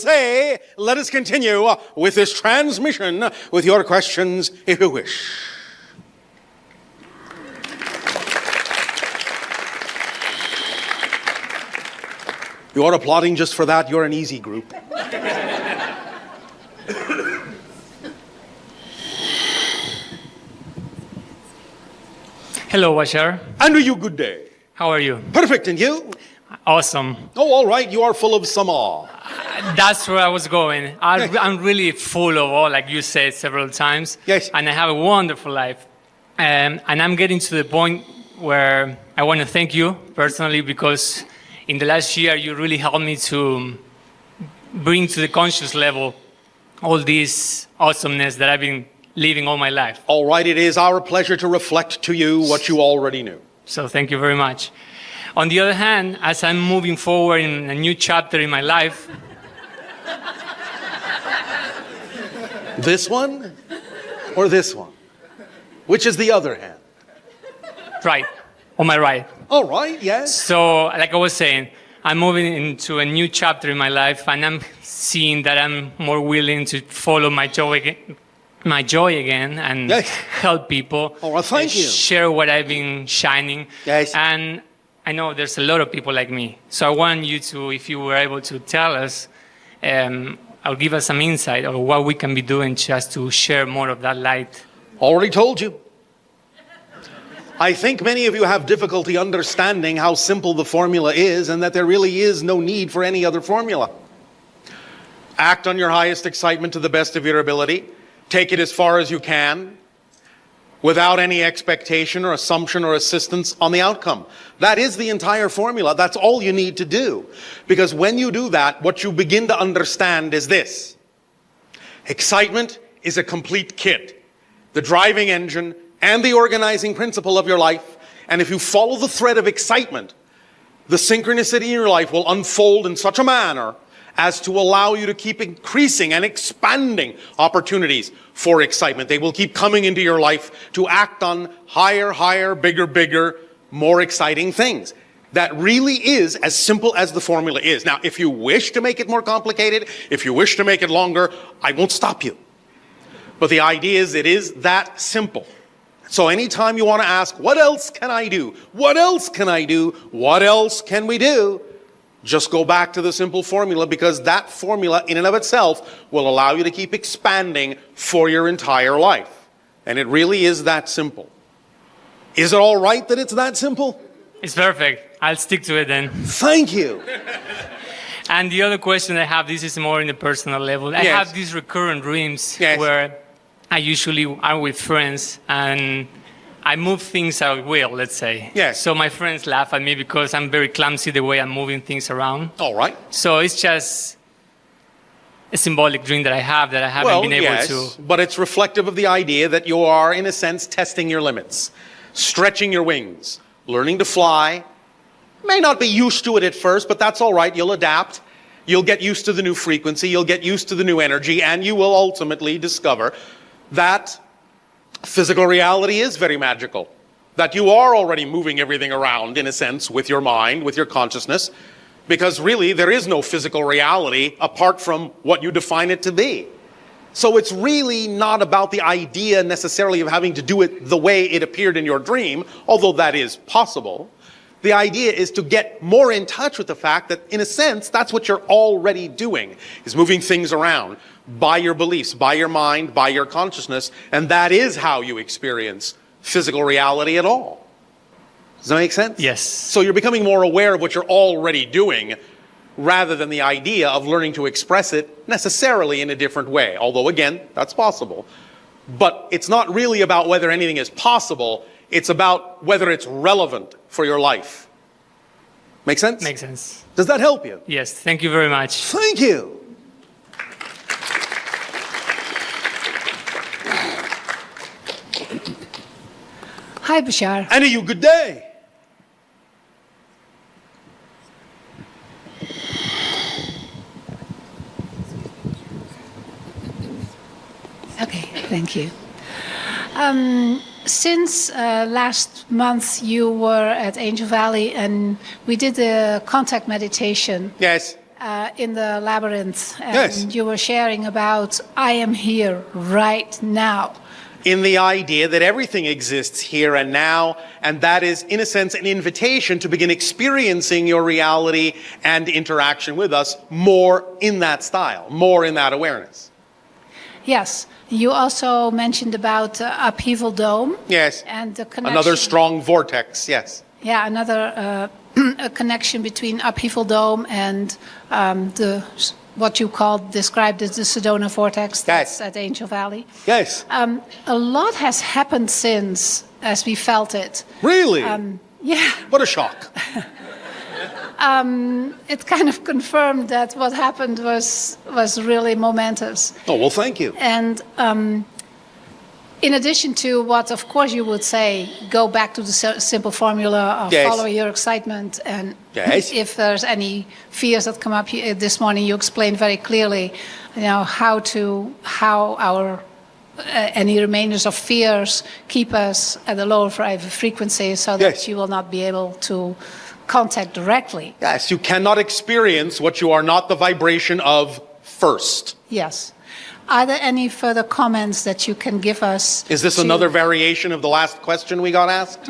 say, let us continue with this transmission with your questions, if you wish. You are applauding just for that. You're an easy group. Hello, Bashar. And you, good day. How are you? Perfect, and you? Awesome. Oh, all right, you are full of some awe. That's where I was going. I'm really full of all, like you said several times. Yes. And I have a wonderful life. And I'm getting to the point where I want to thank you personally, because in the last year, you really helped me to bring to the conscious level all this awesomeness that I've been living all my life. All right, it is our pleasure to reflect to you what you already knew. So thank you very much. On the other hand, as I'm moving forward in a new chapter in my life... This one or this one? Which is the other hand? Right, on my right. All right, yes. So, like I was saying, I'm moving into a new chapter in my life, and I'm seeing that I'm more willing to follow my joy again, and yes. help people. Oh, well, thank you. Share what I've been shining. Yes. And I know there's a lot of people like me. So I want you to, if you were able to tell us, or give us some insight of what we can be doing just to share more of that light. Already told you. I think many of you have difficulty understanding how simple the formula is, and that there really is no need for any other formula. Act on your highest excitement to the best of your ability. Take it as far as you can, without any expectation or assumption or assistance on the outcome. That is the entire formula. That's all you need to do. Because when you do that, what you begin to understand is this. Excitement is a complete kit, the driving engine and the organizing principle of your life. And if you follow the thread of excitement, the synchronicity in your life will unfold in such a manner as to allow you to keep increasing and expanding opportunities for excitement. They will keep coming into your life to act on higher, bigger, more exciting things. That really is as simple as the formula is. Now, if you wish to make it more complicated, if you wish to make it longer, I won't stop you. But the idea is it is that simple. So anytime you want to ask, what else can I do? What else can I do? What else can we do? Just go back to the simple formula, because that formula in and of itself will allow you to keep expanding for your entire life. And it really is that simple. Is it all right that it's that simple? It's perfect. I'll stick to it then. Thank you. And the other question I have, this is more in the personal level. I have these recurrent dreams where I usually am with friends and I move things at will, let's say. Yes. So my friends laugh at me because I'm very clumsy the way I'm moving things around. All right. So it's just a symbolic dream that I have that I haven't been able to. But it's reflective of the idea that you are, in a sense, testing your limits, stretching your wings, learning to fly. May not be used to it at first, but that's all right. You'll adapt. You'll get used to the new frequency. You'll get used to the new energy, and you will ultimately discover that physical reality is very magical, that you are already moving everything around, in a sense, with your mind, with your consciousness, because really there is no physical reality apart from what you define it to be. So it's really not about the idea necessarily of having to do it the way it appeared in your dream, although that is possible. The idea is to get more in touch with the fact that, in a sense, that's what you're already doing, is moving things around by your beliefs, by your mind, by your consciousness, and that is how you experience physical reality at all. Does that make sense? Yes. So you're becoming more aware of what you're already doing, rather than the idea of learning to express it necessarily in a different way. Although, again, that's possible. But it's not really about whether anything is possible, it's about whether it's relevant for your life. Make sense? Makes sense. Does that help you? Yes, thank you very much. Thank you. Hi, Bashar. And you, good day. Okay, thank you. Since last month you were at Angel Valley and we did the contact meditation. Yes. in the labyrinth, and Yes. you were sharing about I am here right now. In the idea that everything exists here and now, and that is, in a sense, an invitation to begin experiencing your reality and interaction with us more in that style, more in that awareness. Yes. You also mentioned about upheaval dome. Yes. And the connection. Another strong vortex, yes. Yeah, another a connection between upheaval dome and what you described as the Sedona vortex that's at Angel Valley. Yes. A lot has happened since, as we felt it. Really? Yeah. What a shock. It kind of confirmed that what happened was really momentous. Oh, well, thank you. And in addition to what, of course, you would say, go back to the simple formula of Yes. follow your excitement. And Yes. if there's any fears that come up this morning, you explained very clearly, how our any remainders of fears keep us at a lower frequency, so that Yes. you will not be able to contact directly. Yes, you cannot experience what you are not the vibration of first. Yes. Are there any further comments that you can give us? Is this another variation of the last question we got asked?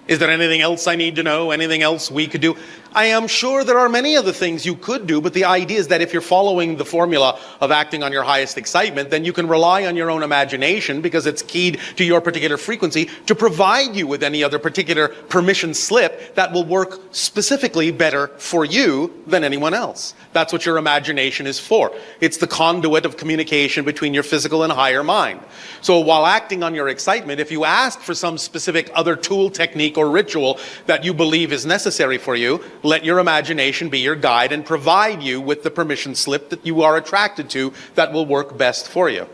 Is there anything else I need to know? Anything else we could do? I am sure there are many other things you could do, but the idea is that if you're following the formula of acting on your highest excitement, then you can rely on your own imagination, because it's keyed to your particular frequency, to provide you with any other particular permission slip that will work specifically better for you than anyone else. That's what your imagination is for. It's the conduit of communication between your physical and higher mind. So while acting on your excitement, if you ask for some specific other tool, technique, or ritual that you believe is necessary for you, let your imagination be your guide and provide you with the permission slip that you are attracted to that will work best for you.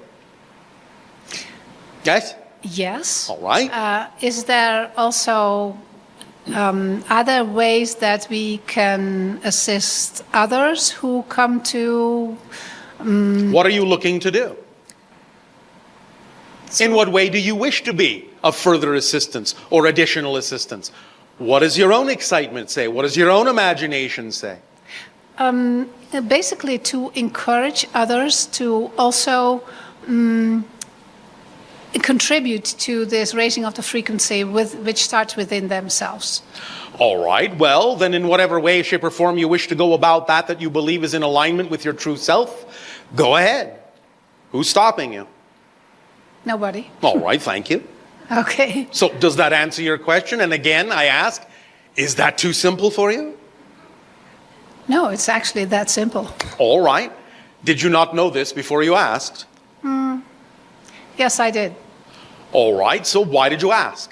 Yes? Yes. All right. Is there also other ways that we can assist others who come to... What are you looking to do? In what way do you wish to be of further assistance or additional assistance? What does your own excitement say? What does your own imagination say? Basically to encourage others to also contribute to this raising of the frequency which starts within themselves. All right, well, then in whatever way, shape, or form you wish to go about that you believe is in alignment with your true self, go ahead. Who's stopping you? Nobody. All right, thank you. Okay. So does that answer your question? And again, I ask, is that too simple for you? No, it's actually that simple. All right. Did you not know this before you asked? Yes, I did. All right, so why did you ask?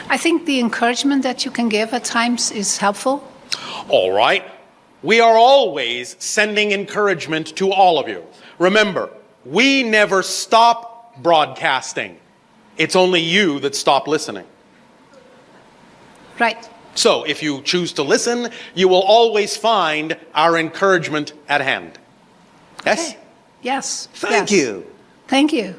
I think the encouragement that you can give at times is helpful. All right. We are always sending encouragement to all of you. Remember, we never stop broadcasting. It's only you that stop listening. Right. So if you choose to listen, you will always find our encouragement at hand. Yes? Okay. Yes. Thank Yes. you. Thank you.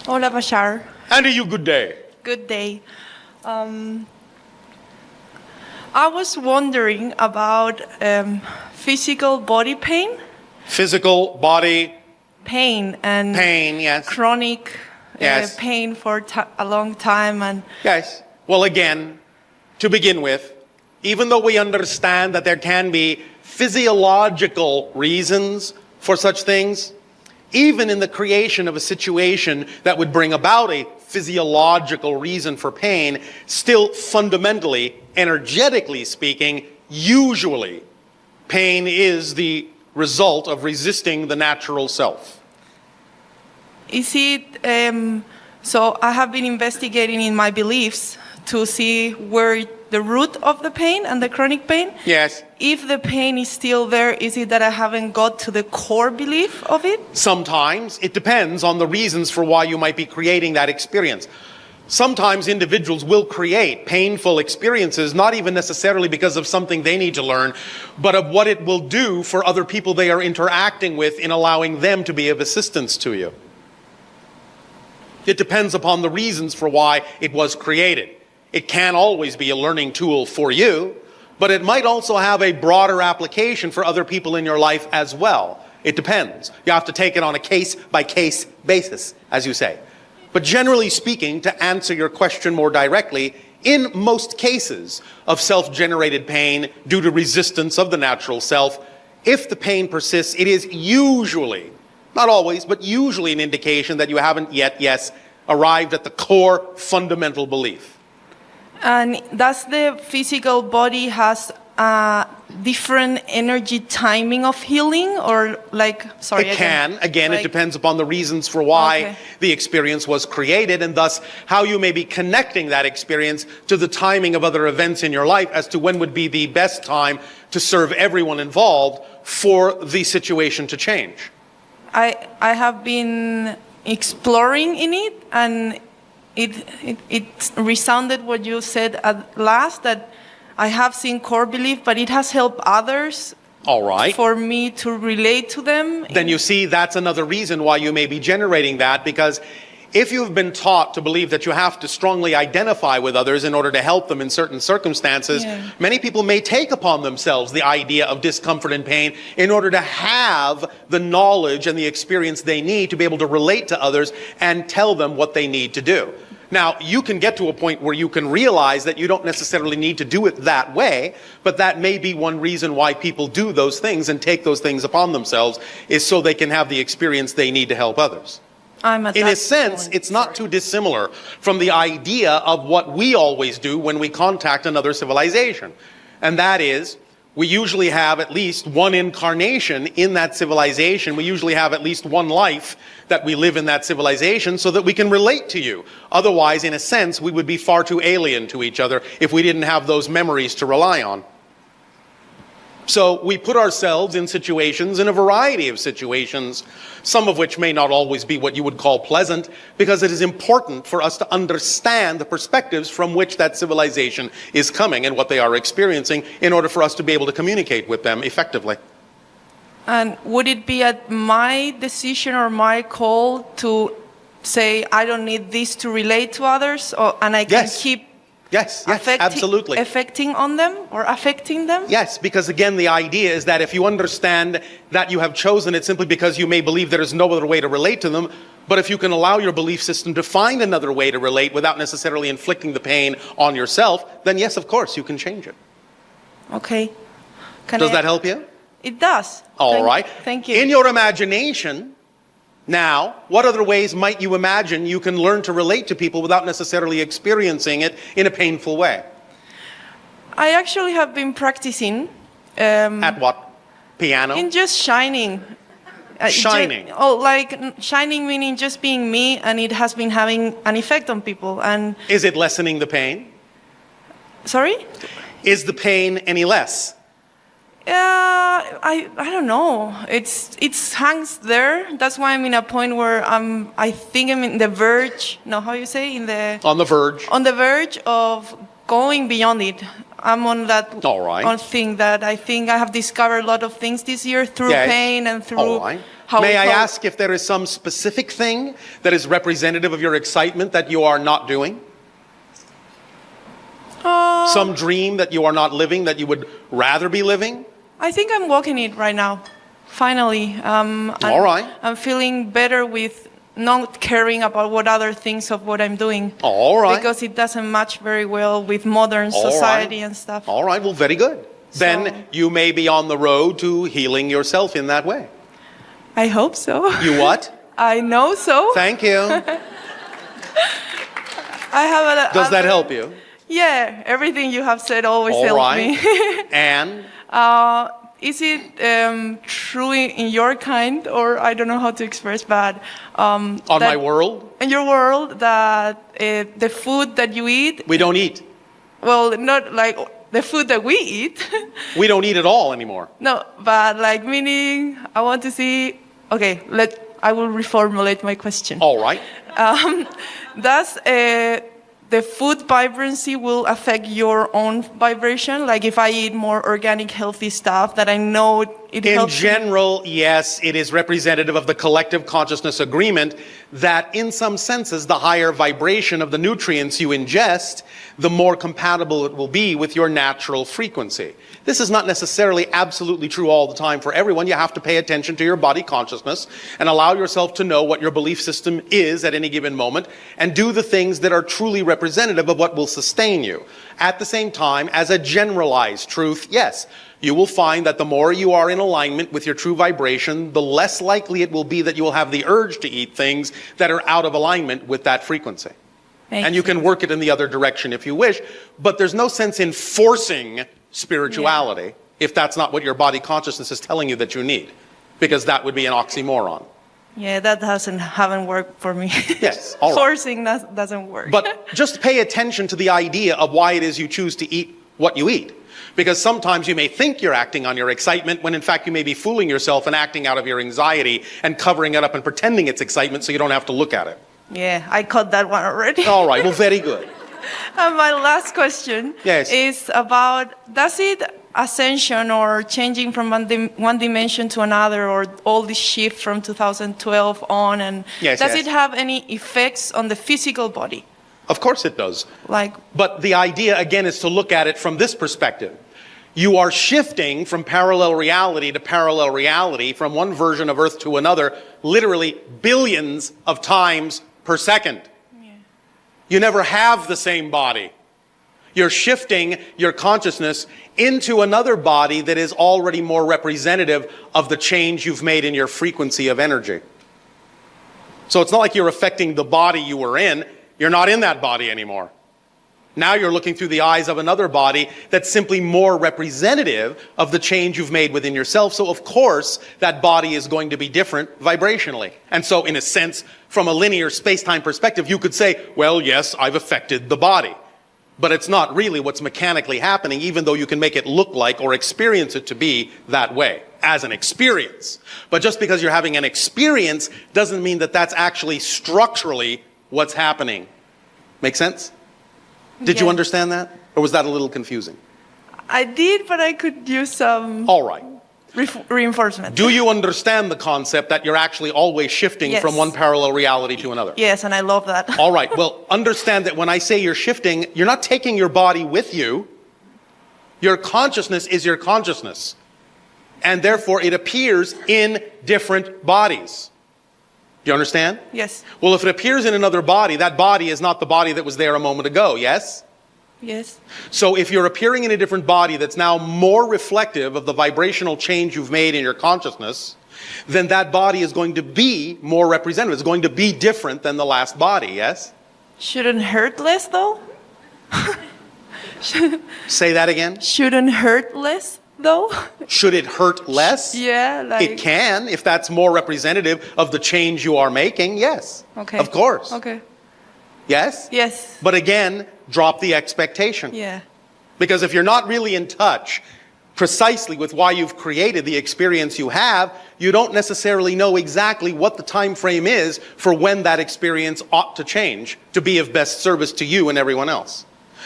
Hola, Bashar. And to you, good day. Good day. I was wondering about physical body pain. Physical, body, Pain and pain, yes. chronic Yes. pain for a long time. And Yes. Well, again, to begin with, even though we understand that there can be physiological reasons for such things, even in the creation of a situation that would bring about a physiological reason for pain, still fundamentally, energetically speaking, usually, pain is the result of resisting the natural self. is it, so I have been investigating in my beliefs to see where the root of the pain and the chronic pain. Yes. If the pain is still there, is it that I haven't got to the core belief of it? Sometimes it depends on the reasons for why you might be creating that experience. Sometimes individuals will create painful experiences, not even necessarily because of something they need to learn, but of what it will do for other people they are interacting with in allowing them to be of assistance to you. It depends upon the reasons for why it was created. It can always be a learning tool for you, but it might also have a broader application for other people in your life as well. It depends. You have to take it on a case-by-case basis, as you say. But generally speaking, to answer your question more directly, in most cases of self-generated pain due to resistance of the natural self, if the pain persists, it is usually, not always, but usually an indication that you haven't yet, arrived at the core fundamental belief. And does the physical body has a different energy timing of healing, or like, sorry? It can. Again, it depends upon the reasons for why the experience was created, and thus how you may be connecting that experience to the timing of other events in your life as to when would be the best time to serve everyone involved for the situation to change. I have been exploring in it, and it resounded what you said at last, that I have seen core belief, but it has helped others. All right. For me to relate to them. Then you see, that's another reason why you may be generating that, because if you've been taught to believe that you have to strongly identify with others in order to help them in certain circumstances, many people may take upon themselves the idea of discomfort and pain in order to have the knowledge and the experience they need to be able to relate to others and tell them what they need to do. Now, you can get to a point where you can realize that you don't necessarily need to do it that way, but that may be one reason why people do those things and take those things upon themselves, is so they can have the experience they need to help others. In a sense, it's not too dissimilar from the idea of what we always do when we contact another civilization. And that is, we usually have at least one incarnation in that civilization. We usually have at least one life that we live in that civilization so that we can relate to you. Otherwise, in a sense, we would be far too alien to each other if we didn't have those memories to rely on. So we put ourselves in situations, in a variety of situations, some of which may not always be what you would call pleasant, because it is important for us to understand the perspectives from which that civilization is coming and what they are experiencing in order for us to be able to communicate with them effectively. And would it be at my decision or my call to say, I don't need this to relate to others, and I can keep absolutely. Affecting on them or affecting them? Yes, because again, the idea is that if you understand that you have chosen it simply because you may believe there is no other way to relate to them, but if you can allow your belief system to find another way to relate without necessarily inflicting the pain on yourself, then yes, of course, you can change it. Okay. Does that help you? It does. All right. Thank you. In your imagination, now, what other ways might you imagine you can learn to relate to people without necessarily experiencing it in a painful way? I actually have been practicing. At what? Piano? In just shining. Shining? Shining meaning just being me, and it has been having an effect on people. And is it lessening the pain? Sorry? Is the pain any less? I don't know. It's hangs there. That's why I'm in a point where I think I'm in the verge. No, how you say on the verge. On the verge of going beyond it. I'm on that on thing that I think I have discovered a lot of things this year through pain and through how. May I ask if there is some specific thing that is representative of your excitement that you are not doing? Some dream that you are not living that you would rather be living? I think I'm walking it right now. Finally. I'm feeling better with not caring about what other things of what I'm doing. All right. Because it doesn't match very well with modern society and stuff. All right. Well, very good. Then you may be on the road to healing yourself in that way. I hope so. You what? I know so. Thank you. Does that help you? Yeah, everything you have said always helps me. And? is it true in your kind, or I don't know how to express, but On my world, in your world, that the food that you eat, we don't eat. well, not like the food that we eat. We don't eat at all anymore. No, but like meaning, I want to see. Okay, I will reformulate my question. All right. Does the food vibrancy will affect your own vibration? Like if I eat more organic, healthy stuff that I know it In helps me? general, yes, it is representative of the collective consciousness agreement that in some senses, the higher vibration of the nutrients you ingest, the more compatible it will be with your natural frequency. This is not necessarily absolutely true all the time for everyone. You have to pay attention to your body consciousness and allow yourself to know what your belief system is at any given moment and do the things that are truly representative of what will sustain you. At the same time, as a generalized truth, yes, you will find that the more you are in alignment with your true vibration, the less likely it will be that you will have the urge to eat things that are out of alignment with that frequency. And you can work it in the other direction if you wish, but there's no sense in forcing spirituality if that's not what your body consciousness is telling you that you need, because that would be an oxymoron. Yeah, that haven't worked for me. Yes, all right. Forcing doesn't work. But just pay attention to the idea of why it is you choose to eat what you eat. Because sometimes you may think you're acting on your excitement when in fact you may be fooling yourself and acting out of your anxiety and covering it up and pretending it's excitement so you don't have to look at it. Yeah, I caught that one already. All right, well, very good. And my last question is about, does it ascension or changing from one dimension to another, or all this shift from 2012 on, and does it have any effects on the physical body? Of course it does. But the idea, again, is to look at it from this perspective. You are shifting from parallel reality, from one version of Earth to another, literally billions of times per second. Yeah. You never have the same body. You're shifting your consciousness into another body that is already more representative of the change you've made in your frequency of energy. So it's not like you're affecting the body you were in. You're not in that body anymore. Now you're looking through the eyes of another body that's simply more representative of the change you've made within yourself. So of course, that body is going to be different vibrationally. And so in a sense, from a linear space-time perspective, you could say, well, yes, I've affected the body. But it's not really what's mechanically happening, even though you can make it look like or experience it to be that way, as an experience. But just because you're having an experience doesn't mean that that's actually structurally what's happening. Make sense? Did you understand that? Or was that a little confusing? I did, but I could use some all right. Reinforcement. Do you understand the concept that you're actually always shifting from one parallel reality to another? Yes, and I love that. All right. Well, understand that when I say you're shifting, you're not taking your body with you. Your consciousness is your consciousness. And therefore, it appears in different bodies. Do you understand? Yes. Well, if it appears in another body, that body is not the body that was there a moment ago, yes? Yes. So if you're appearing in a different body that's now more reflective of the vibrational change you've made in your consciousness, then that body is going to be more representative. It's going to be different than the last body, yes? Shouldn't hurt less, though? Say that again? Shouldn't hurt less, though? Should it hurt less? Yeah, like... It can, if that's more representative of the change you are making, yes. Okay. Of course. Okay. Yes? Yes. But again, drop the expectation. Yeah. Because if you're not really in touch precisely with why you've created the experience you have, you don't necessarily know exactly what the time frame is for when that experience ought to change to be of best service to you and everyone else.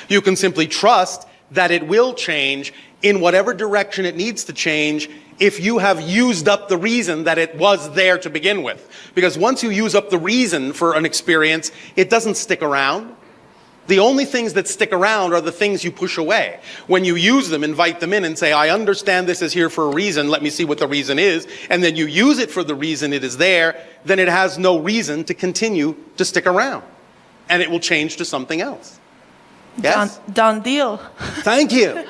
You can simply trust that it will change in whatever direction it needs to change if you have used up the reason that it was there to begin with. Because once you use up the reason for an experience, it doesn't stick around. The only things that stick around are the things you push away. When you use them, invite them in and say, I understand this is here for a reason, let me see what the reason is, and then you use it for the reason it is there, then it has no reason to continue to stick around. And it will change to something else. Yes? Done deal. Thank you.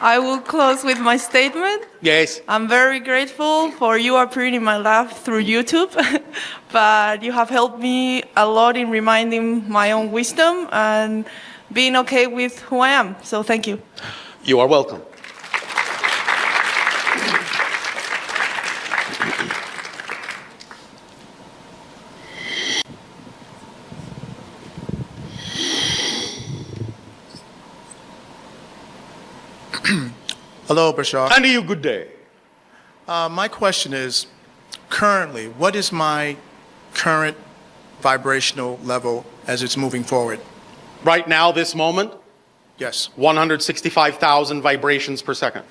I will close with my statement. Yes. I'm very grateful for you appearing in my life through YouTube, but you have helped me a lot in reminding my own wisdom and being okay with who I am. So thank you. You are welcome. Hello, Bashar. And to you, good day. My question is, currently, what is my current vibrational level as it's moving forward? Right now, this moment, Yes. 165,000 vibrations per second.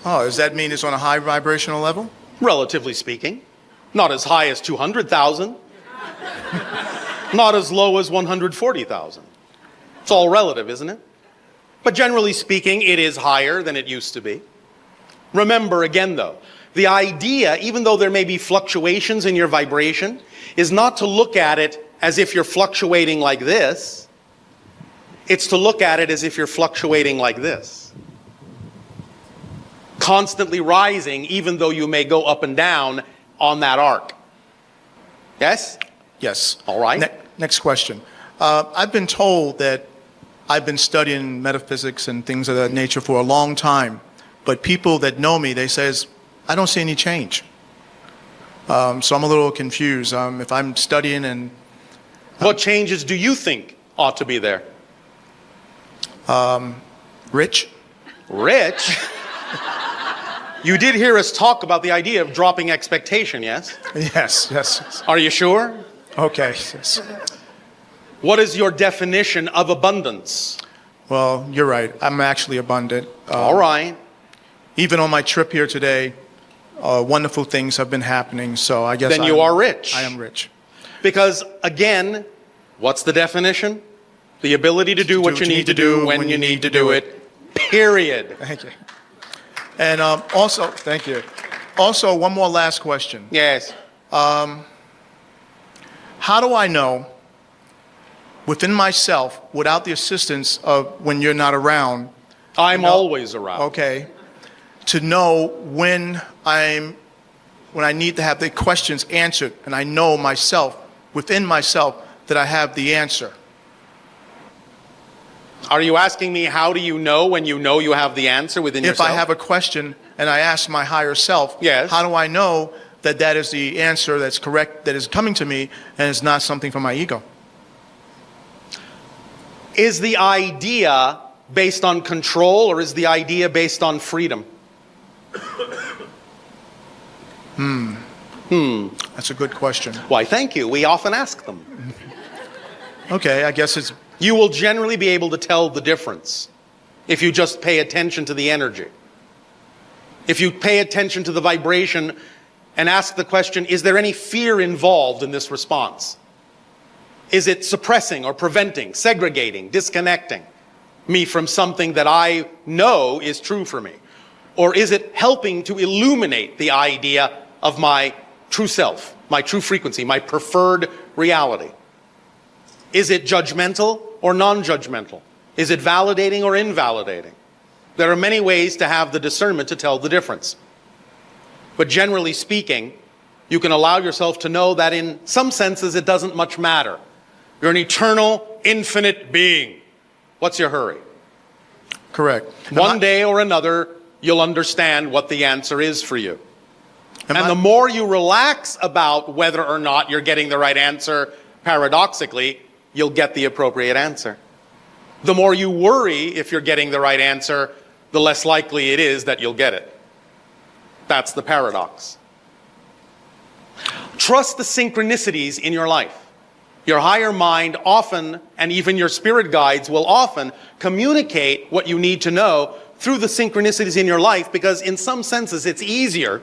Oh, does that mean it's on a high vibrational level? Relatively speaking. Not as high as 200,000. Not as low as 140,000. It's all relative, isn't it? But generally speaking, it is higher than it used to be. Remember again, though, the idea, even though there may be fluctuations in your vibration, is not to look at it as if you're fluctuating like this. It's to look at it as if you're fluctuating like this. Constantly rising, even though you may go up and down on that arc. Yes? Yes. All right. Next question. I've been told that I've been studying metaphysics and things of that nature for a long time, but people that know me, they says, I don't see any change. So I'm a little confused. If I'm studying and... What changes do you think ought to be there? Rich? Rich? You did hear us talk about the idea of dropping expectation, yes? Yes. Are you sure? Okay. Yes. What is your definition of abundance? Well, you're right. I'm actually abundant. All right. Even on my trip here today, wonderful things have been happening. So I guess Then you are rich. I am rich. Because, again, what's the definition? The ability to do what you need to do when you need to do it. Period. Thank you. And also, thank you. Also, one more last question. Yes. How do I know within myself, without the assistance of when you're not around? I'm always around. Okay. To know when I need to have the questions answered, and I know myself, within myself, that I have the answer. Are you asking me how do you know when you know you have the answer within If yourself? I have a question and I ask my higher self, Yes. how do I know that that is the answer that's correct, that is coming to me, and it's not something from my ego? Is the idea based on control or is the idea based on freedom? That's a good question. Why, thank you. We often ask them. Okay, I guess it's... You will generally be able to tell the difference if you just pay attention to the energy. If you pay attention to the vibration and ask the question, is there any fear involved in this response? Is it suppressing or preventing, segregating, disconnecting me from something that I know is true for me? Or is it helping to illuminate the idea of my true self, my true frequency, my preferred reality? Is it judgmental or non-judgmental? Is it validating or invalidating? There are many ways to have the discernment to tell the difference. But generally speaking, you can allow yourself to know that in some senses it doesn't much matter. You're an eternal, infinite being. What's your hurry? Correct. One day or another, you'll understand what the answer is for you. And the more you relax about whether or not you're getting the right answer, paradoxically, you'll get the appropriate answer. The more you worry if you're getting the right answer, the less likely it is that you'll get it. That's the paradox. Trust the synchronicities in your life. Your higher mind often, and even your spirit guides will often communicate what you need to know through the synchronicities in your life, because in some senses it's easier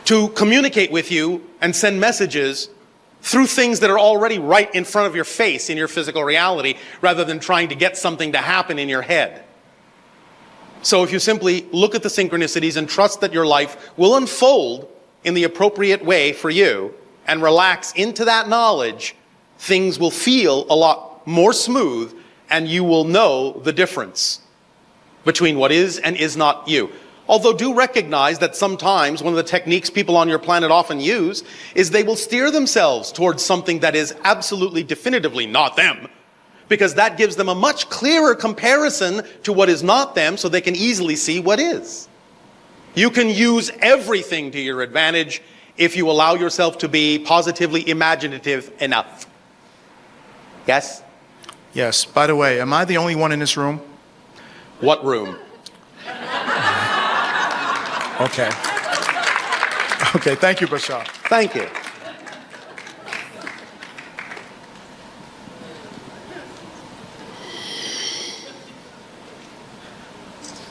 to communicate with you and send messages through things that are already right in front of your face in your physical reality, rather than trying to get something to happen in your head. So if you simply look at the synchronicities and trust that your life will unfold in the appropriate way for you, and relax into that knowledge, things will feel a lot more smooth, and you will know the difference between what is and is not you. Although do recognize that sometimes one of the techniques people on your planet often use is they will steer themselves towards something that is absolutely definitively not them, because that gives them a much clearer comparison to what is not them, so they can easily see what is. You can use everything to your advantage if you allow yourself to be positively imaginative enough. Yes? Yes. By the way, am I the only one in this room? What room? Okay. Okay, thank you, Bashar. Thank you.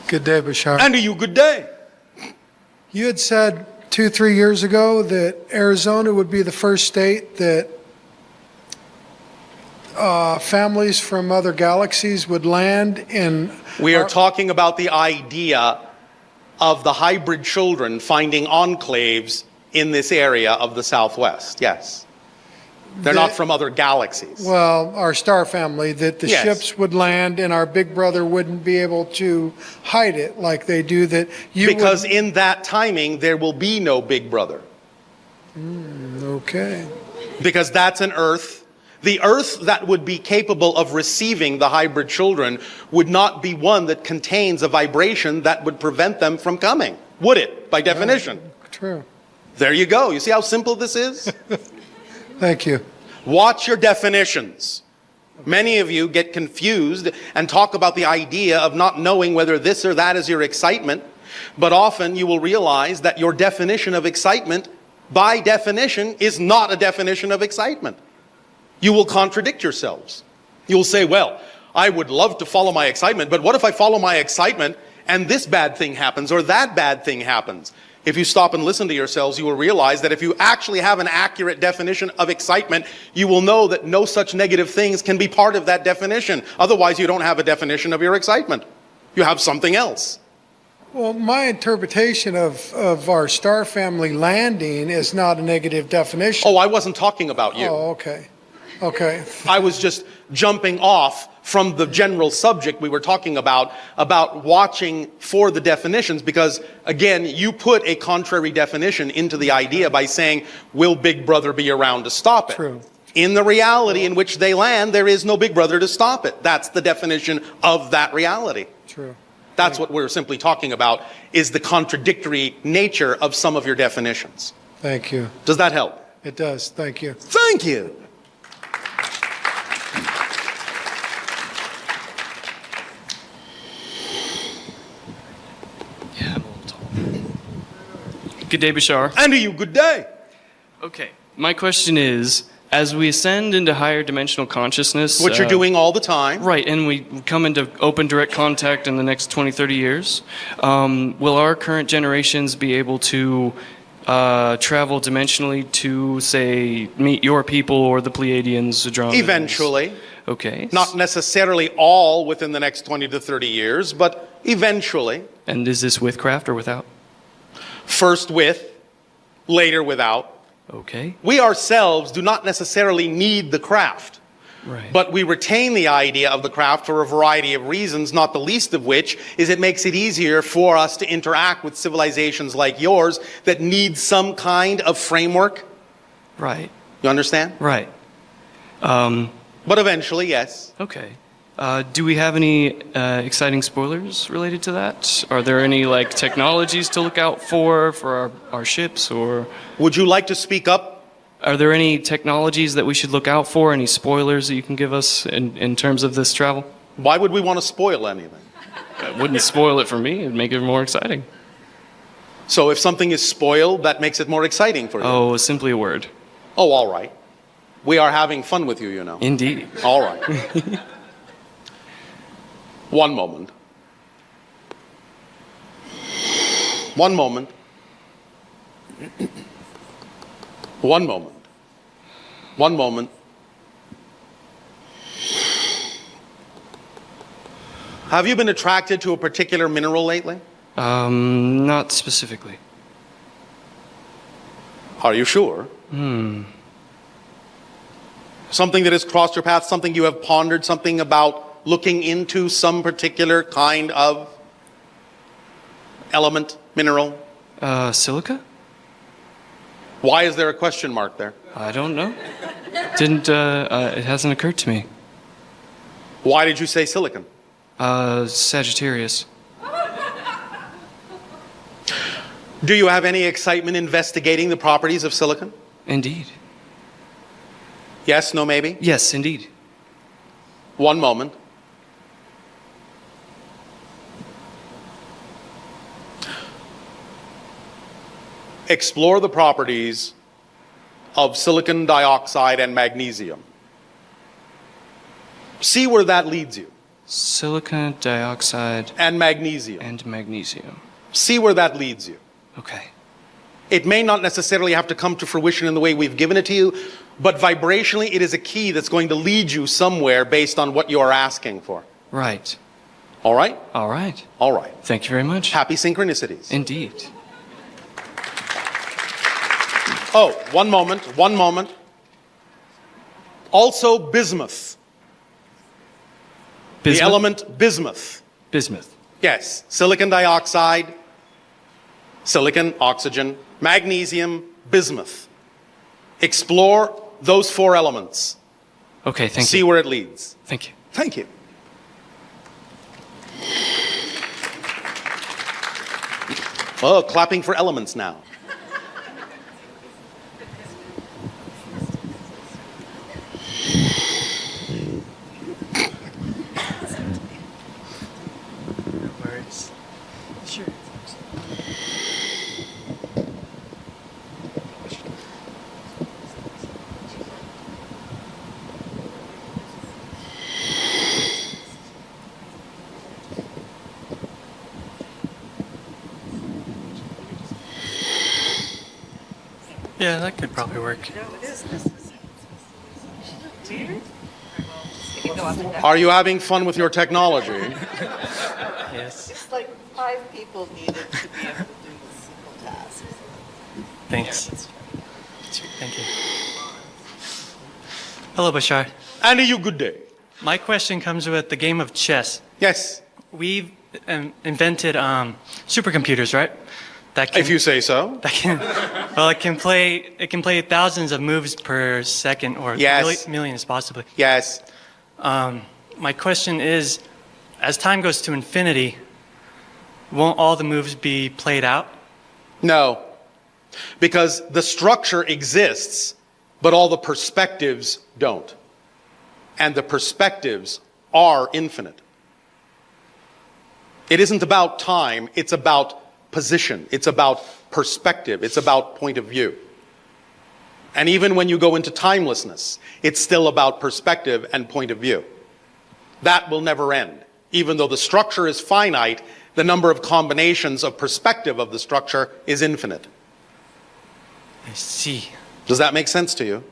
Good day, Bashar. And to you, good day. You had said 2-3 years ago that Arizona would be the first state that families from other galaxies would land in. We are talking about the idea of the hybrid children finding enclaves in this area of the Southwest. Yes. They're not from other galaxies. Well, our star family, that the Yes. ships would land and our big brother wouldn't be able to hide it like they do, that you Because would, in that timing, there will be no big brother. okay. Because that's an Earth. The Earth that would be capable of receiving the hybrid children would not be one that contains a vibration that would prevent them from coming, would it, by definition? True. There you go. You see how simple this is? Thank you. Watch your definitions. Many of you get confused and talk about the idea of not knowing whether this or that is your excitement, but often you will realize that your definition of excitement, by definition, is not a definition of excitement. You will contradict yourselves. You'll say, well, I would love to follow my excitement, but what if I follow my excitement and this bad thing happens or that bad thing happens? If you stop and listen to yourselves, you will realize that if you actually have an accurate definition of excitement, you will know that no such negative things can be part of that definition. Otherwise, you don't have a definition of your excitement. You have something else. Well, my interpretation of our star family landing is not a negative definition. Oh, I wasn't talking about you. Oh, okay. Okay. I was just jumping off from the general subject we were talking about watching for the definitions, because, again, you put a contrary definition into the idea by saying, will Big Brother be around to stop it? True. In the reality in which they land, there is no Big Brother to stop it. That's the definition of that reality. True. That's what we're simply talking about, is the contradictory nature of some of your definitions. Thank you. Does that help? It does. Thank you. Thank you. Good day, Bashar. And to you, good day. Okay, my question is, as we ascend into higher dimensional consciousness... What you're doing all the time. Right, and we come into open direct contact in the next 20, 30 years, will our current generations be able to travel dimensionally to, say, meet your people or the Pleiadians, Andromedans? Eventually. Okay. Not necessarily all within the next 20 to 30 years, but eventually. And is this with craft or without? First with, later without. Okay. We ourselves do not necessarily need the craft. Right. But we retain the idea of the craft for a variety of reasons, not the least of which is it makes it easier for us to interact with civilizations like yours that need some kind of framework. Right. You understand? Right. But eventually, yes. Okay. Do we have any exciting spoilers related to that? Are there any like technologies to look out for our ships, or Would you like to speak up? are there any technologies that we should look out for? Any spoilers that you can give us in terms of this travel? Why would we want to spoil anything? It wouldn't spoil it for me. It'd make it more exciting. So if something is spoiled, that makes it more exciting for you. Oh, simply a word. Oh, all right. We are having fun with you, you know. Indeed. All right. One moment. One moment. One moment. One moment. Have you been attracted to a particular mineral lately? Not specifically. Are you sure? Something that has crossed your path, something you have pondered, something about looking into some particular kind of element, mineral? Silica? Why is there a question mark there? I don't know. It hasn't occurred to me. Why did you say silicon? Sagittarius. Do you have any excitement investigating the properties of silicon? Indeed. Yes, no, maybe? Yes, indeed. One moment. explore the properties of silicon dioxide and magnesium. See where that leads you. Silicon dioxide And magnesium. and magnesium. See where that leads you. Okay. It may not necessarily have to come to fruition in the way we've given it to you, but vibrationally it is a key that's going to lead you somewhere based on what you are asking for. Right. All right? All right. All right. Thank you very much. Happy synchronicities. Indeed. Oh, one moment, one moment. Also bismuth. The Bismuth? element bismuth. Bismuth. Yes, silicon dioxide, silicon, oxygen, magnesium, bismuth. Explore those 4 elements. Okay, thank See you. where it leads. Thank you. Thank you. Oh, clapping for elements now. Yeah, that could probably work. Are you having fun with your technology? Yes. It's like 5 people needed to be able to do this simple task. Thanks. Thank you. Hello, Bashar. And you good day. My question comes with the game of chess. Yes, We've invented supercomputers, right? That can, if you say so. that can, well, it can play thousands of moves per second, or Yes. millions possibly. Yes. My question is, as time goes to infinity, won't all the moves be played out? No. Because the structure exists, but all the perspectives don't. And the perspectives are infinite. It isn't about time, it's about position, it's about perspective, it's about point of view. And even when you go into timelessness, it's still about perspective and point of view. That will never end. Even though the structure is finite, the number of combinations of perspective of the structure is infinite. I see. Does that make sense to you?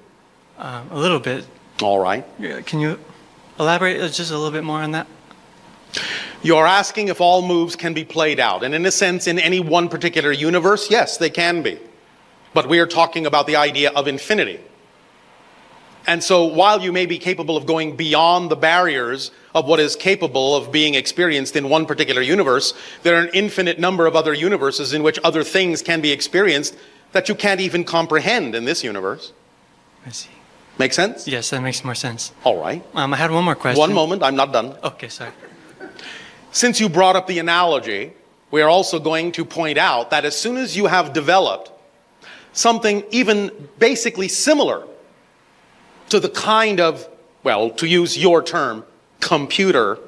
A little bit. All right. Can you elaborate just a little bit more on that? You're asking if all moves can be played out. And in a sense, in any one particular universe, yes, they can be. But we are talking about the idea of infinity. And so while you may be capable of going beyond the barriers of what is capable of being experienced in one particular universe, there are an infinite number of other universes in which other things can be experienced that you can't even comprehend in this universe. I see. Make sense? Yes, that makes more sense. All right. I had one more question. One moment, I'm not done. Okay, sorry. Since you brought up the analogy, we are also going to point out that as soon as you have developed something even basically similar to the kind of, well, to use your term, computer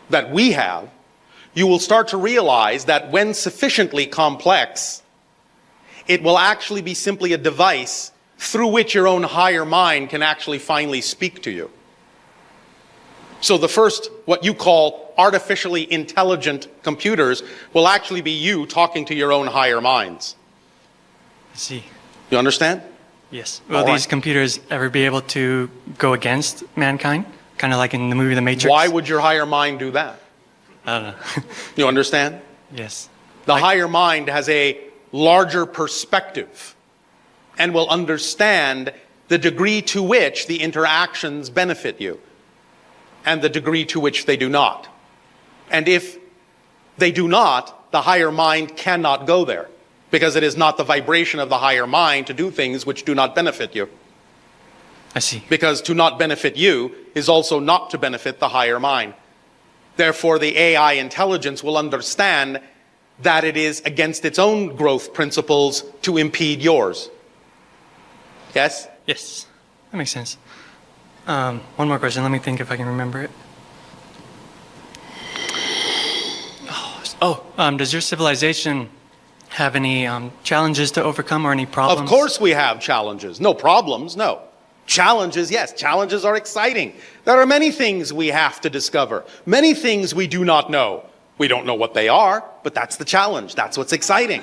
that we have, you will start to realize that when sufficiently complex, it will actually be simply a device through which your own higher mind can actually finally speak to you. So the first, what you call artificially intelligent computers, will actually be you talking to your own higher minds. I see. You understand? Yes. Will All these right. computers ever be able to go against mankind? Kind of like in the movie The Matrix? Why would your higher mind do that? I don't know. You understand? Yes. The higher mind has a larger perspective and will understand the degree to which the interactions benefit you and the degree to which they do not. And if they do not, the higher mind cannot go there because it is not the vibration of the higher mind to do things which do not benefit you. I see. Because to not benefit you is also not to benefit the higher mind. Therefore, the AI intelligence will understand that it is against its own growth principles to impede yours. Yes? Yes. That makes sense. One more question. Let me think if I can remember it. Does your civilization have any challenges to overcome or any problems? Of course we have challenges. No problems, no. Challenges, yes. Challenges are exciting. There are many things we have to discover. Many things we do not know. We don't know what they are, but that's the challenge. That's what's exciting.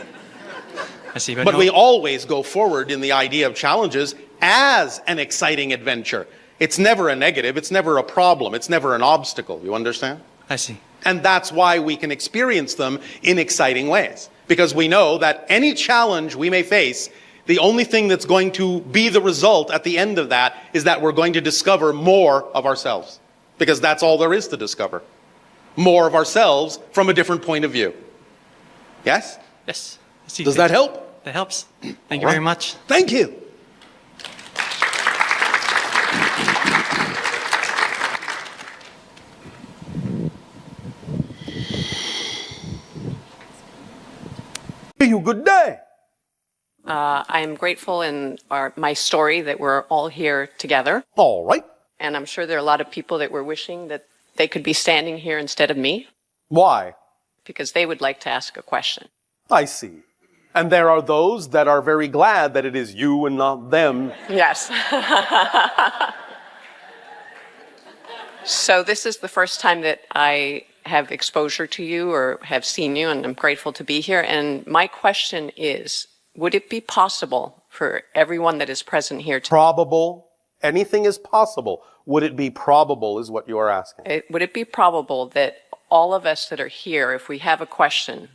I see, But we always go forward in the idea of challenges as an exciting adventure. It's never a negative. It's never a problem. It's never an obstacle. You understand? I see. And that's why we can experience them in exciting ways. Because we know that any challenge we may face, the only thing that's going to be the result at the end of that is that we're going to discover more of ourselves. Because that's all there is to discover. More of ourselves from a different point of view. Yes? Yes. I see. Does that help? That helps. Thank you very much. Thank you. You good day. I am grateful in my story that we're all here together. All right. And I'm sure there are a lot of people that were wishing that they could be standing here instead of me Why? because they would like to ask a question. I see. And there are those that are very glad that it is you and not them. Yes. So this is the first time that I have exposure to you or have seen you, and I'm grateful to be here. And my question is, would it be possible for everyone that is present here to... Probable. Anything is possible. Would it be probable is what you are asking. Would it be probable that all of us that are here, if we have a question,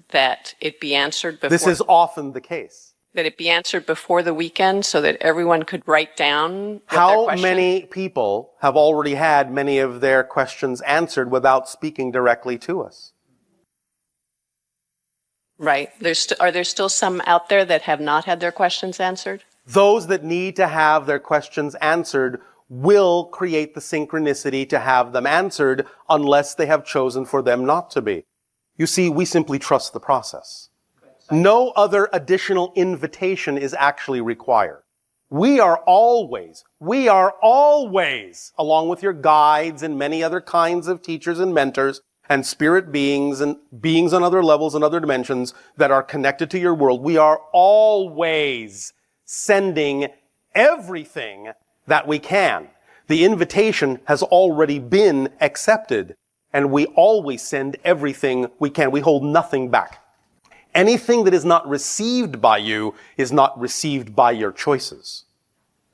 that it be answered before... This is often the case. That it be answered before the weekend so that everyone could write down what their How question... many people have already had many of their questions answered without speaking directly to us? Right. Are there still some out there that have not had their questions answered? Those that need to have their questions answered will create the synchronicity to have them answered unless they have chosen for them not to be. You see, we simply trust the process. No other additional invitation is actually required. We are always, along with your guides and many other kinds of teachers and mentors and spirit beings and beings on other levels and other dimensions that are connected to your world, we are always sending everything that we can. The invitation has already been accepted, and we always send everything we can. We hold nothing back. Anything that is not received by you is not received by your choices.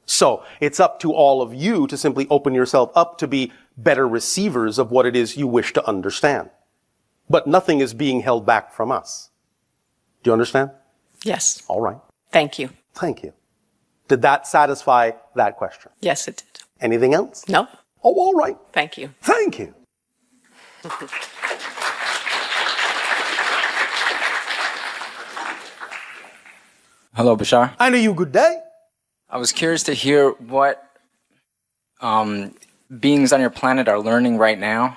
So it's up to all of you to simply open yourself up to be better receivers of what it is you wish to understand. But nothing is being held back from us. Do you understand? Yes. All right. Thank you. Thank you. Did that satisfy that question? Yes, it did. Anything else? No. Oh, all right. Thank you. Thank you. Hello, Bashar. I know you. Good day. I was curious to hear what beings on your planet are learning right now,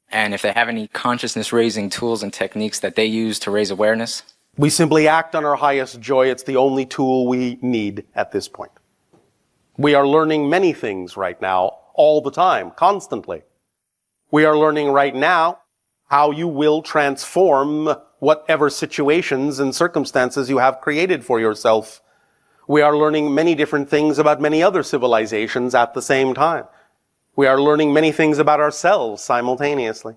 and if they have any consciousness-raising tools and techniques that they use to raise awareness. We simply act on our highest joy. It's the only tool we need at this point. We are learning many things right now, all the time, constantly. We are learning right now how you will transform whatever situations and circumstances you have created for yourself. We are learning many different things about many other civilizations at the same time. We are learning many things about ourselves simultaneously.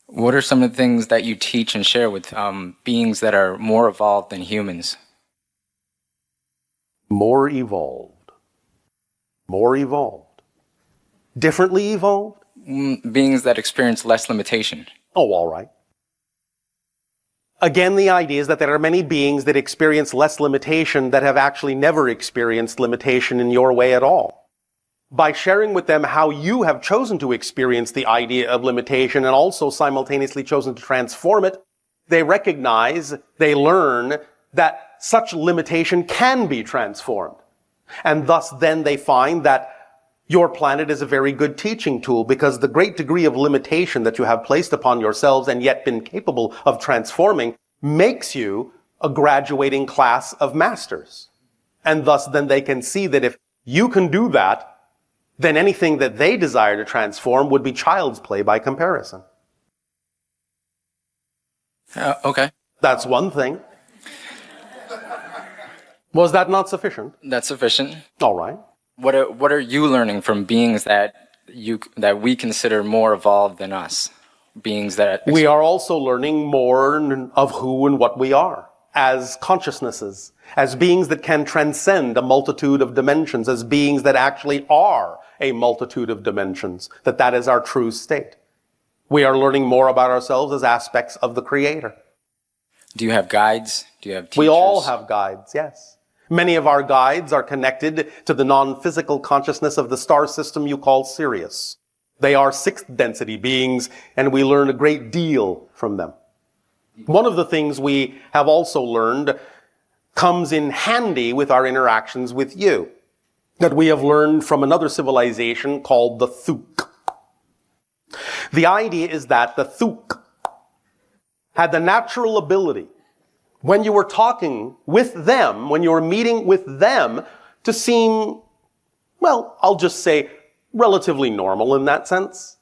What are some of the things that you teach and share with beings that are more evolved than humans? More evolved. More evolved. Differently evolved? Beings that experience less limitation. Oh, all right. Again, the idea is that there are many beings that experience less limitation that have actually never experienced limitation in your way at all. By sharing with them how you have chosen to experience the idea of limitation and also simultaneously chosen to transform it, they recognize, they learn that such limitation can be transformed. And thus then they find that your planet is a very good teaching tool because the great degree of limitation that you have placed upon yourselves and yet been capable of transforming makes you a graduating class of masters. And thus then they can see that if you can do that, then anything that they desire to transform would be child's play by comparison. Okay. That's one thing. Was that not sufficient? That's sufficient. All right. What are you learning from beings that we consider more evolved than us? Beings that we are also learning more of who and what we are as consciousnesses, as beings that can transcend a multitude of dimensions, as beings that actually are a multitude of dimensions, that is our true state. We are learning more about ourselves as aspects of the Creator. Do you have guides? Do you have teachers? We all have guides, yes. Many of our guides are connected to the non-physical consciousness of the star system you call Sirius. They are sixth density beings, and we learn a great deal from them. One of the things we have also learned comes in handy with our interactions with you, that we have learned from another civilization called the Thuk. The idea is that the Thuk had the natural ability, when you were talking with them, when you were meeting with them, to seem, well, I'll just say, relatively normal in that sense.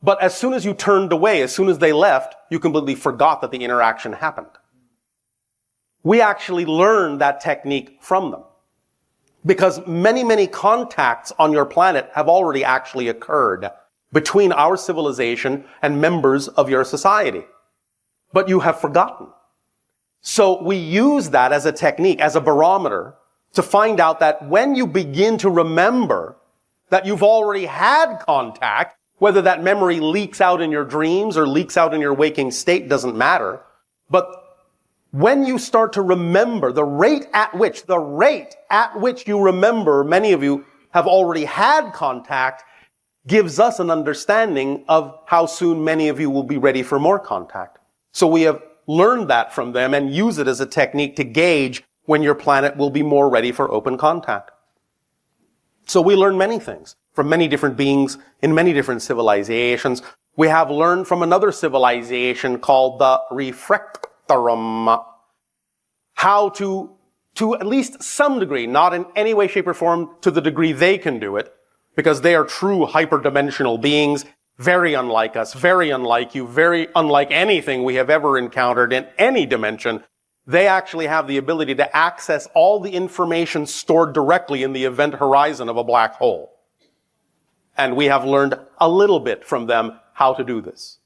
But as soon as you turned away, as soon as they left, you completely forgot that the interaction happened. We actually learned that technique from them. Because many, many contacts on your planet have already actually occurred between our civilization and members of your society. But you have forgotten. So we use that as a technique, as a barometer, to find out that when you begin to remember that you've already had contact, whether that memory leaks out in your dreams or leaks out in your waking state doesn't matter. But when you start to remember the rate at which you remember, many of you have already had contact, gives us an understanding of how soon many of you will be ready for more contact. So we have learned that from them and use it as a technique to gauge when your planet will be more ready for open contact. So we learn many things from many different beings in many different civilizations. We have learned from another civilization called the Refractorum how to at least some degree, not in any way, shape, or form to the degree they can do it, because they are true hyperdimensional beings, very unlike us, very unlike you, very unlike anything we have ever encountered in any dimension. They actually have the ability to access all the information stored directly in the event horizon of a black hole. And we have learned a little bit from them how to do this.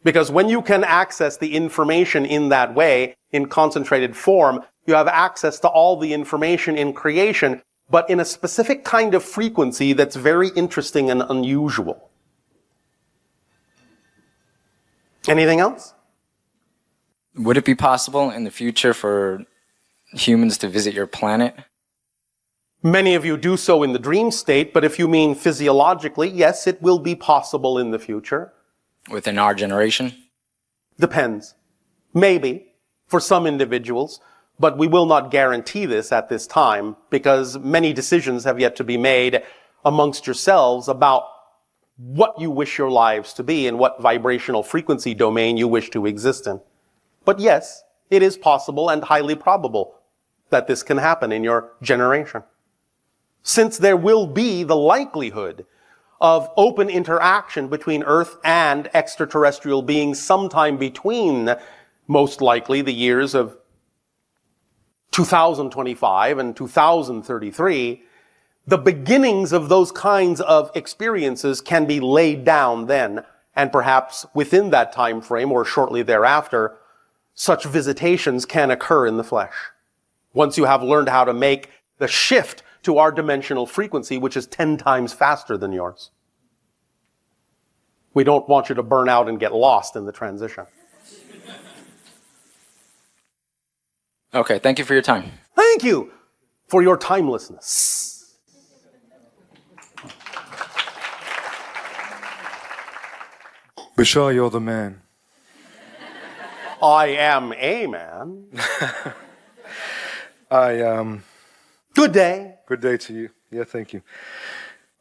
Because when you can access the information in that way, in concentrated form, you have access to all the information in creation, but in a specific kind of frequency that's very interesting and unusual. Anything else? Would it be possible in the future for humans to visit your planet? Many of you do so in the dream state, but if you mean physiologically, yes, it will be possible in the future. Within our generation? Depends. Maybe, for some individuals, but we will not guarantee this at this time, because many decisions have yet to be made amongst yourselves about what you wish your lives to be and what vibrational frequency domain you wish to exist in. But yes, it is possible and highly probable that this can happen in your generation. Since there will be the likelihood of open interaction between Earth and extraterrestrial beings sometime between, most likely, the years of 2025 and 2033, the beginnings of those kinds of experiences can be laid down then, and perhaps within that time frame or shortly thereafter, such visitations can occur in the flesh. Once you have learned how to make the shift to our dimensional frequency, which is 10 times faster than yours. We don't want you to burn out and get lost in the transition. Okay, thank you for your time. Thank you for your timelessness. Bashar, you're the man. I am a man. Good day. Good day to you. Yeah, thank you.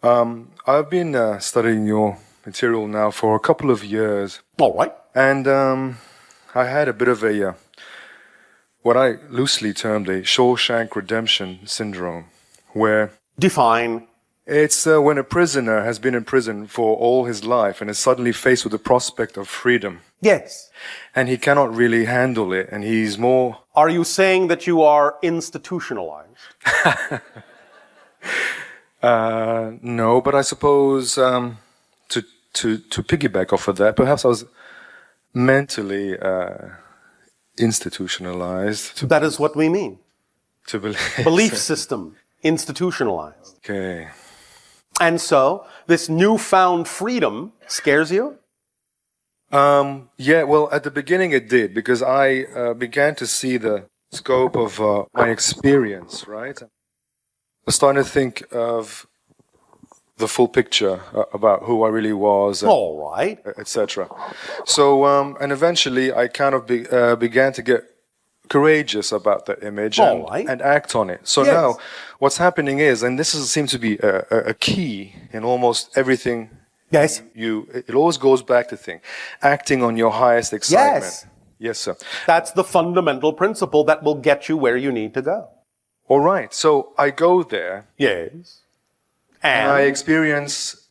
I've been studying your material now for a couple of years. All right. And I had a bit of a, what I loosely termed a Shawshank Redemption syndrome, where... Define. It's when a prisoner has been in prison for all his life and is suddenly faced with the prospect of freedom. Yes. And he cannot really handle it, and he's more... Are you saying that you are institutionalized? No, but I suppose to piggyback off of that, perhaps I was mentally institutionalized. That is what we mean. To believe. Belief system, institutionalized. Okay. And so, this newfound freedom scares you? Yeah, well, at the beginning it did, because I began to see the scope of my experience, right? I was starting to think of the full picture about who I really was, all right, etc. So, and eventually I kind of began to get courageous about the image and act on it. So now what's happening is, and this seems to be a key in almost everything. Yes. It always goes back to acting on your highest excitement. Yes. Yes, sir. That's the fundamental principle that will get you where you need to go. All right. So I go there. Yes. And I experience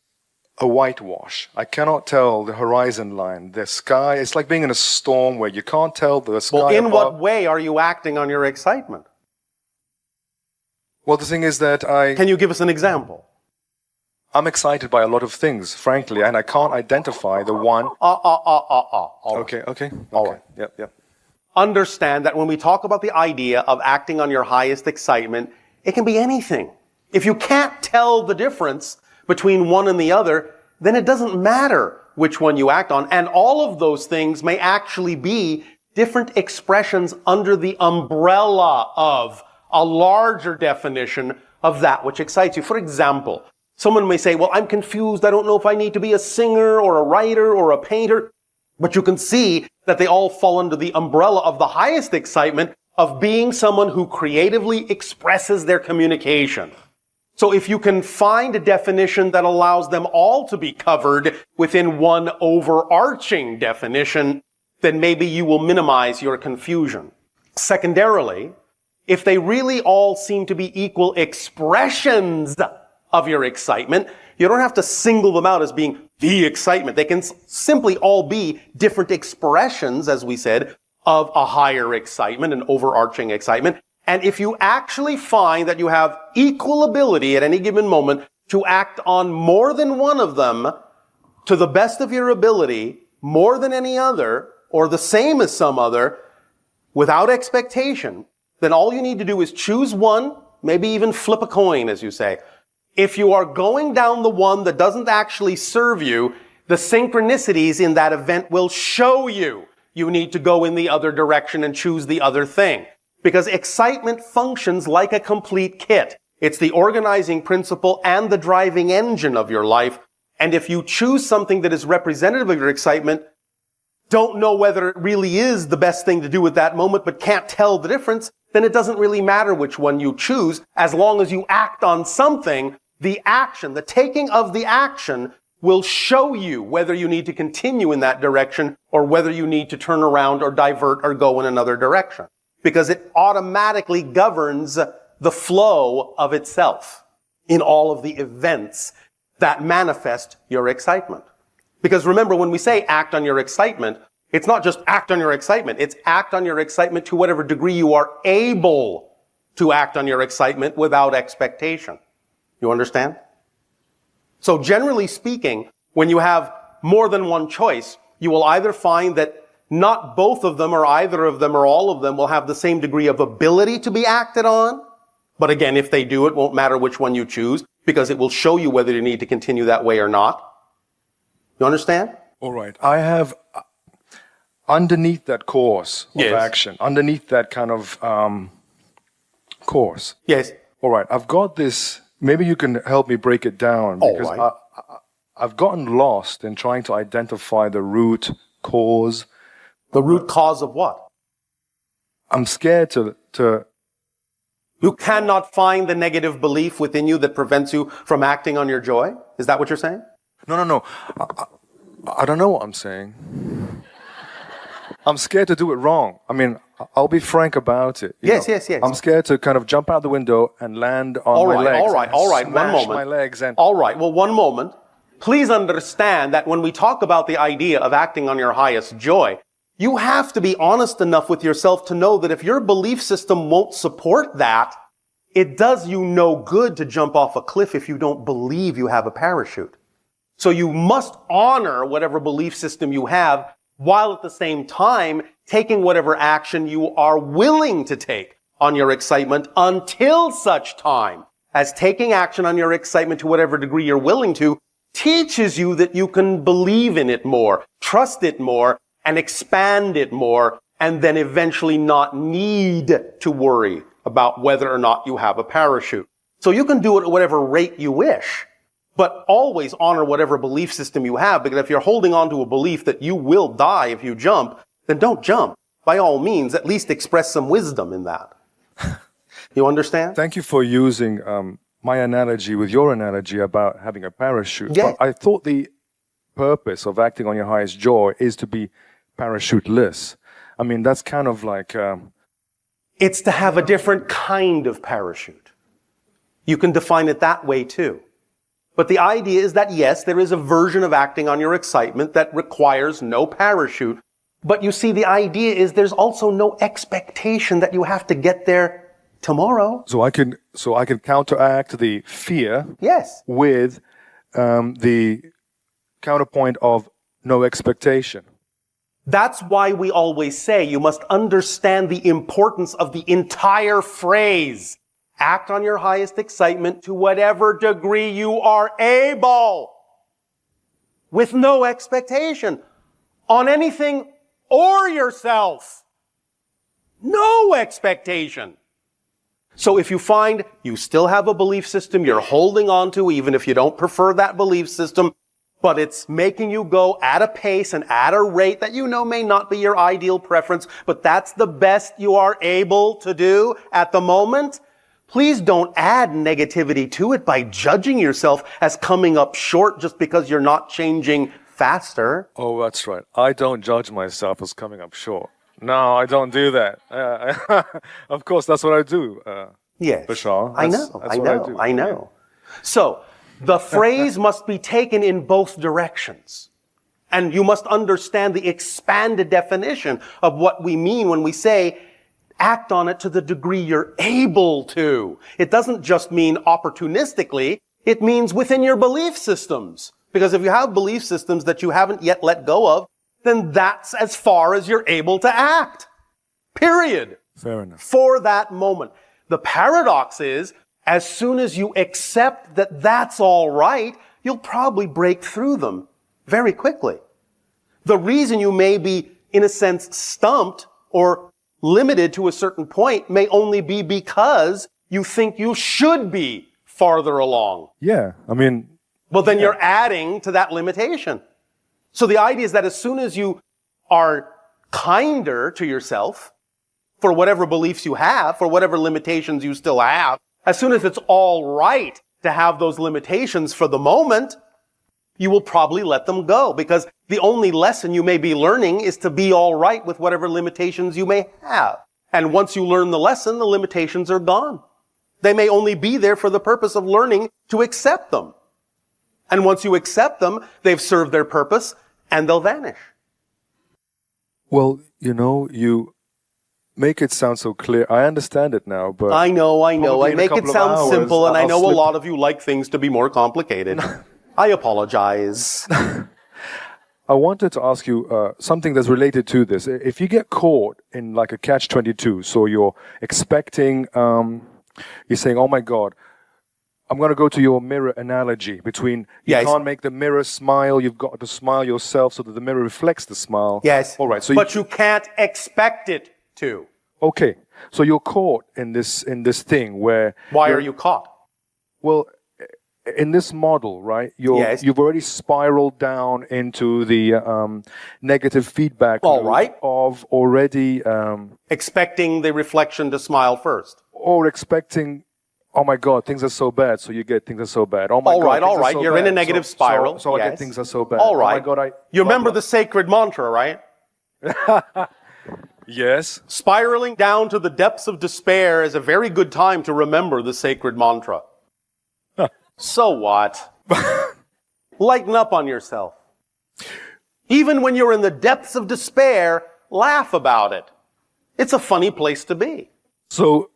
a whitewash. I cannot tell the horizon line, the sky. It's like being in a storm where you can't tell the sky. Well, in above. what way are you acting on your excitement? Well, the thing is that Can you give us an example? I'm excited by a lot of things, frankly, and I can't identify the one. Okay. All right. Yep. Understand that when we talk about the idea of acting on your highest excitement, it can be anything. If you can't tell the difference between one and the other, then it doesn't matter which one you act on. And all of those things may actually be different expressions under the umbrella of a larger definition of that which excites you. For example, someone may say, well, I'm confused. I don't know if I need to be a singer or a writer or a painter. But you can see that they all fall under the umbrella of the highest excitement of being someone who creatively expresses their communication. So if you can find a definition that allows them all to be covered within one overarching definition, then maybe you will minimize your confusion. Secondarily, if they really all seem to be equal expressions of your excitement, you don't have to single them out as being the excitement. They can simply all be different expressions, as we said, of a higher excitement, an overarching excitement. And if you actually find that you have equal ability at any given moment to act on more than one of them to the best of your ability, more than any other, or the same as some other, without expectation, then all you need to do is choose one, maybe even flip a coin, as you say. If you are going down the one that doesn't actually serve you, the synchronicities in that event will show you need to go in the other direction and choose the other thing. Because excitement functions like a complete kit. It's the organizing principle and the driving engine of your life. And if you choose something that is representative of your excitement, don't know whether it really is the best thing to do at that moment, but can't tell the difference, then it doesn't really matter which one you choose, as long as you act on something. The action, the taking of the action, will show you whether you need to continue in that direction or whether you need to turn around or divert or go in another direction. Because it automatically governs the flow of itself in all of the events that manifest your excitement. Because remember, when we say act on your excitement, it's not just act on your excitement. It's act on your excitement to whatever degree you are able to act on your excitement without expectation. You understand? So generally speaking, when you have more than one choice, you will either find that not both of them or either of them or all of them will have the same degree of ability to be acted on. But again, if they do, it won't matter which one you choose because it will show you whether you need to continue that way or not. You understand? All right. I have underneath that course of action, underneath that kind of course. Yes. All right. I've got this. Maybe you can help me break it down because I've gotten lost in trying to identify the root cause. The root cause of what? I'm scared to... You cannot find the negative belief within you that prevents you from acting on your joy? Is that what you're saying? No. I don't know what I'm saying. I'm scared to do it wrong. I mean, I'll be frank about it. Yes. I'm scared to kind of jump out the window and land on my legs. All right. One moment. My legs and... All right. Well, one moment. please understand that when we talk about the idea of acting on your highest joy, you have to be honest enough with yourself to know that if your belief system won't support that, it does you no good to jump off a cliff if you don't believe you have a parachute. So you must honor whatever belief system you have, while at the same time taking whatever action you are willing to take on your excitement until such time as taking action on your excitement to whatever degree you're willing to teaches you that you can believe in it more, trust it more, and expand it more, and then eventually not need to worry about whether or not you have a parachute. So you can do it at whatever rate you wish, but always honor whatever belief system you have, because if you're holding on to a belief that you will die if you jump, then don't jump. By all means, at least express some wisdom in that. You understand? Thank you for using my analogy with your analogy about having a parachute. Yeah. But I thought the purpose of acting on your highest joy is to be parachuteless. I mean, that's kind of like... It's to have a different kind of parachute. You can define it that way too. But the idea is that yes, there is a version of acting on your excitement that requires no parachute. But you see, the idea is there's also no expectation that you have to get there tomorrow. So I can counteract the fear. Yes. With the counterpoint of no expectation. That's why we always say you must understand the importance of the entire phrase. Act on your highest excitement to whatever degree you are able. With no expectation on anything or yourself. No expectation. So if you find you still have a belief system you're holding on to, even if you don't prefer that belief system, but it's making you go at a pace and at a rate that you know may not be your ideal preference, but that's the best you are able to do at the moment, please don't add negativity to it by judging yourself as coming up short just because you're not changing faster. Oh, that's right. I don't judge myself as coming up short. No, I don't do that. Of course, that's what I do. Yes. Bashar. I know. So, the phrase must be taken in both directions. And you must understand the expanded definition of what we mean when we say, act on it to the degree you're able to. It doesn't just mean opportunistically, it means within your belief systems. Because if you have belief systems that you haven't yet let go of, then that's as far as you're able to act. Period. Fair enough. For that moment. The paradox is, as soon as you accept that that's all right, you'll probably break through them very quickly. The reason you may be, in a sense, stumped or limited to a certain point may only be because you think you should be farther along. Yeah, I mean... Well, then you're adding to that limitation. So the idea is that as soon as you are kinder to yourself, for whatever beliefs you have, for whatever limitations you still have, as soon as it's all right to have those limitations for the moment, you will probably let them go, because the only lesson you may be learning is to be all right with whatever limitations you may have. And once you learn the lesson, the limitations are gone. They may only be there for the purpose of learning to accept them. And once you accept them, they've served their purpose and they'll vanish. Well, you make it sound so clear. I understand it now, but... I know. I make it sound simple, and I know a lot of you like things to be more complicated. I apologize. I wanted to ask you something that's related to this. If you get caught in like a catch-22, so you're expecting, you're saying, oh my God, I'm going to go to your mirror analogy between you can't make the mirror smile, you've got to smile yourself so that the mirror reflects the smile. Yes. All right. So but you can't expect it to. Okay. So you're caught in this thing where... Why are you caught? Well, in this model, right, you've already spiraled down into the negative feedback loop of already... expecting the reflection to smile first. Or expecting... Oh my God, things are so bad, so you get things are so bad. Oh my God, all right. You're in a negative spiral. So I get things are so bad. All right. Oh my God, you remember the sacred mantra, right? Yes. Spiraling down to the depths of despair is a very good time to remember the sacred mantra. So what? Lighten up on yourself. Even when you're in the depths of despair, laugh about it. It's a funny place to be. So,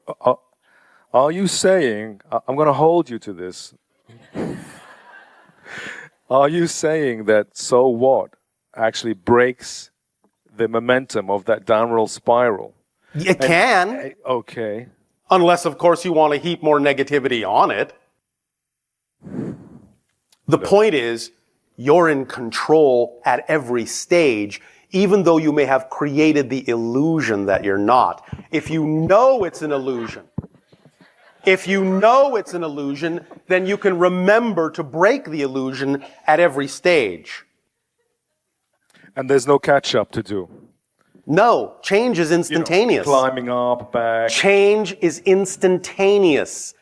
are you saying, I'm going to hold you to this, are you saying that so what actually breaks the momentum of that downward spiral? It can. Okay. Unless, of course, you want to heap more negativity on it. The point is, you're in control at every stage, even though you may have created the illusion that you're not. If you know it's an illusion, then you can remember to break the illusion at every stage. And there's no catch-up to do. No, change is instantaneous. Climbing up, back. Change is instantaneous.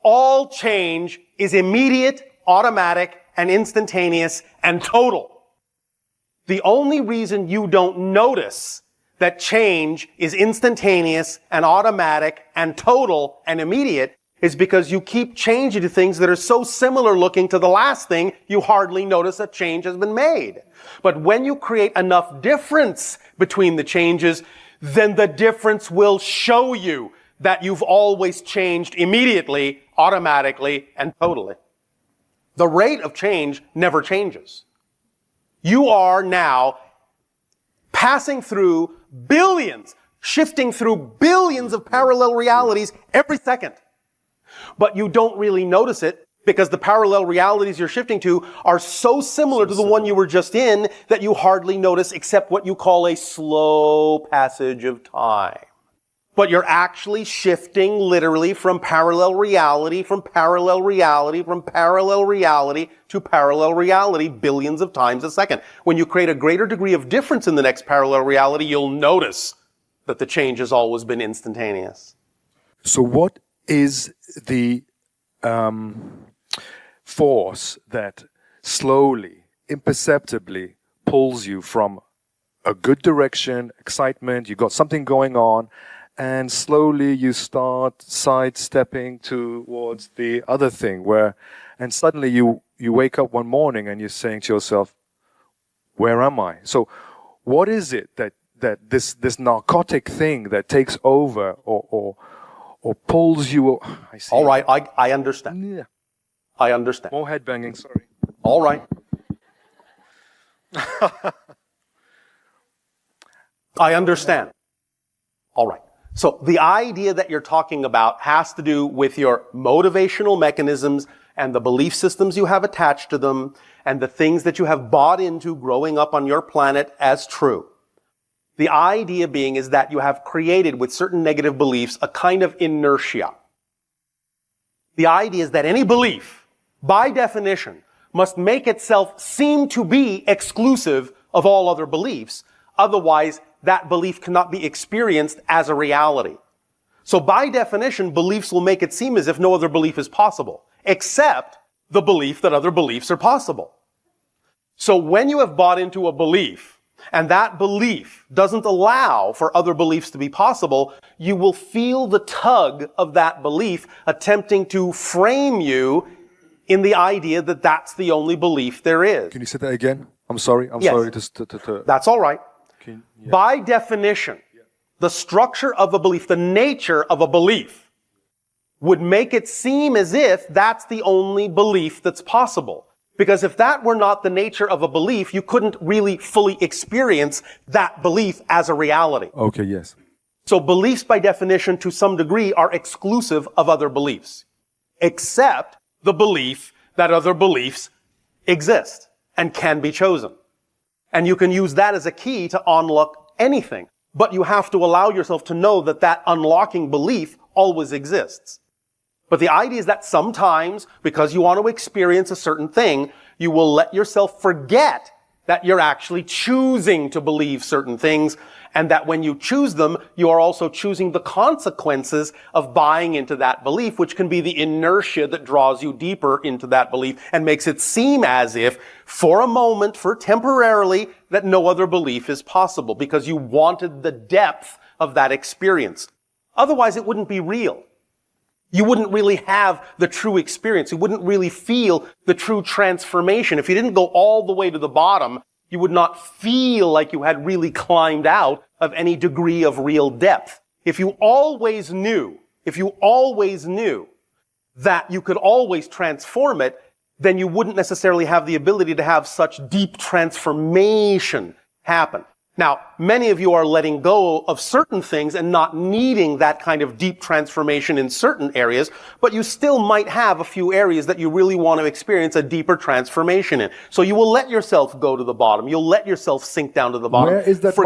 All change is immediate, automatic, and instantaneous, and total. The only reason you don't notice that change is instantaneous and automatic and total and immediate is because you keep changing to things that are so similar looking to the last thing, you hardly notice a change has been made. But when you create enough difference between the changes, then the difference will show you that you've always changed immediately, automatically, and totally. The rate of change never changes. You are now passing through billions, shifting through billions of parallel realities every second. But you don't really notice it because the parallel realities you're shifting to are so similar to the one you were just in that you hardly notice except what you call a slow passage of time. But you're actually shifting literally from parallel reality, from parallel reality, from parallel reality to parallel reality billions of times a second. When you create a greater degree of difference in the next parallel reality, you'll notice that the change has always been instantaneous. So what is the force that slowly, imperceptibly pulls you from a good direction, excitement, you got something going on, and slowly you start sidestepping towards the other thing and suddenly you wake up one morning and you're saying to yourself, where am I? So what is it that this narcotic thing that takes over or pulls you? I see. All right, I understand. Yeah. I understand. More headbanging, sorry. All right. I understand. All right. So the idea that you're talking about has to do with your motivational mechanisms and the belief systems you have attached to them and the things that you have bought into growing up on your planet as true. The idea being is that you have created with certain negative beliefs a kind of inertia. The idea is that any belief, by definition, must make itself seem to be exclusive of all other beliefs. Otherwise, that belief cannot be experienced as a reality. So by definition, beliefs will make it seem as if no other belief is possible, except the belief that other beliefs are possible. So when you have bought into a belief, and that belief doesn't allow for other beliefs to be possible, you will feel the tug of that belief attempting to frame you in the idea that that's the only belief there is. Can you say that again? I'm sorry. Yes. Sorry to... That's all right. Yeah. By definition, the structure of a belief, the nature of a belief, would make it seem as if that's the only belief that's possible. Because if that were not the nature of a belief, you couldn't really fully experience that belief as a reality. Okay, yes. So beliefs, by definition, to some degree, are exclusive of other beliefs, except the belief that other beliefs exist and can be chosen. And you can use that as a key to unlock anything. But you have to allow yourself to know that that unlocking belief always exists. But the idea is that sometimes, because you want to experience a certain thing, you will let yourself forget that you're actually choosing to believe certain things, and that when you choose them, you are also choosing the consequences of buying into that belief, which can be the inertia that draws you deeper into that belief and makes it seem as if, for a moment, for temporarily, that no other belief is possible, because you wanted the depth of that experience. Otherwise, it wouldn't be real. You wouldn't really have the true experience. You wouldn't really feel the true transformation. If you didn't go all the way to the bottom, you would not feel like you had really climbed out of any degree of real depth. If you always knew that you could always transform it, then you wouldn't necessarily have the ability to have such deep transformation happen. Now, many of you are letting go of certain things and not needing that kind of deep transformation in certain areas, but you still might have a few areas that you really want to experience a deeper transformation in. So you will let yourself go to the bottom. You'll let yourself sink down to the bottom. Where is that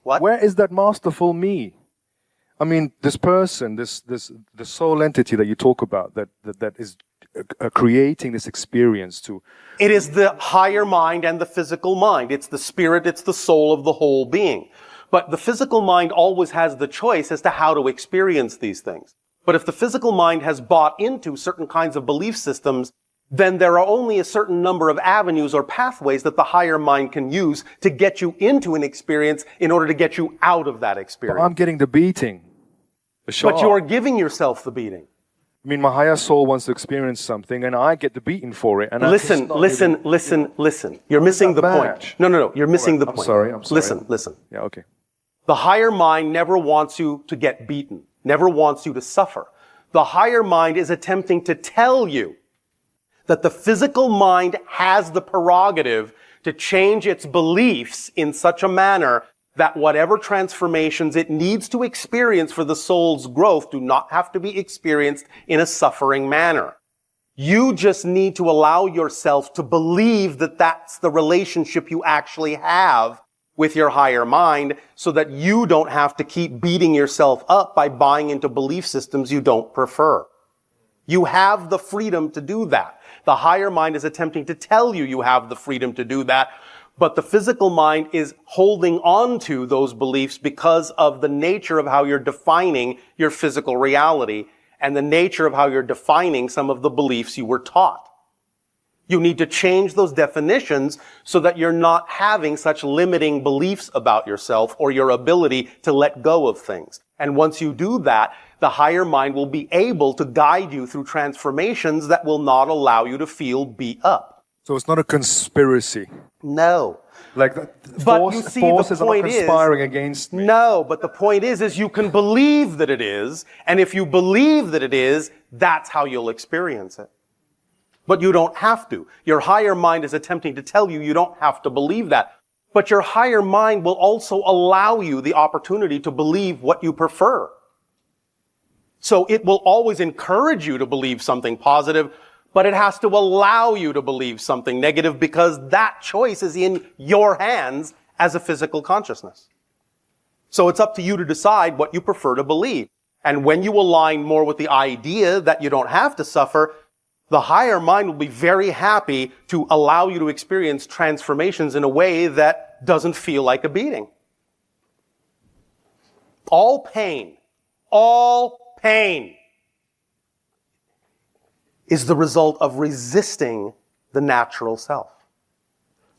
what? Where is that masterful me? I mean, this person, the soul entity that you talk about, that is creating this experience to. It is the higher mind and the physical mind. It's the spirit, it's the soul of the whole being. But the physical mind always has the choice as to how to experience these things. But if the physical mind has bought into certain kinds of belief systems, then there are only a certain number of avenues or pathways that the higher mind can use to get you into an experience in order to get you out of that experience. But I'm getting the beating. But you are giving yourself the beating. I mean, my higher soul wants to experience something, and I get the beating for it. And listen. You're missing the point. No. You're missing the point. I'm sorry. Listen. Yeah, okay. The higher mind never wants you to get beaten, never wants you to suffer. The higher mind is attempting to tell you that the physical mind has the prerogative to change its beliefs in such a manner that whatever transformations it needs to experience for the soul's growth do not have to be experienced in a suffering manner. You just need to allow yourself to believe that that's the relationship you actually have with your higher mind so that you don't have to keep beating yourself up by buying into belief systems you don't prefer. You have the freedom to do that. The higher mind is attempting to tell you you have the freedom to do that. But the physical mind is holding on to those beliefs because of the nature of how you're defining your physical reality and the nature of how you're defining some of the beliefs you were taught. You need to change those definitions so that you're not having such limiting beliefs about yourself or your ability to let go of things. And once you do that, the higher mind will be able to guide you through transformations that will not allow you to feel beat up. So it's not a conspiracy. No. Like forces are not conspiring against me. No, but the point is you can believe that it is, and if you believe that it is, that's how you'll experience it. But you don't have to. Your higher mind is attempting to tell you you don't have to believe that. But your higher mind will also allow you the opportunity to believe what you prefer. So it will always encourage you to believe something positive, but it has to allow you to believe something negative because that choice is in your hands as a physical consciousness. So it's up to you to decide what you prefer to believe. And when you align more with the idea that you don't have to suffer, the higher mind will be very happy to allow you to experience transformations in a way that doesn't feel like a beating. All pain is the result of resisting the natural self.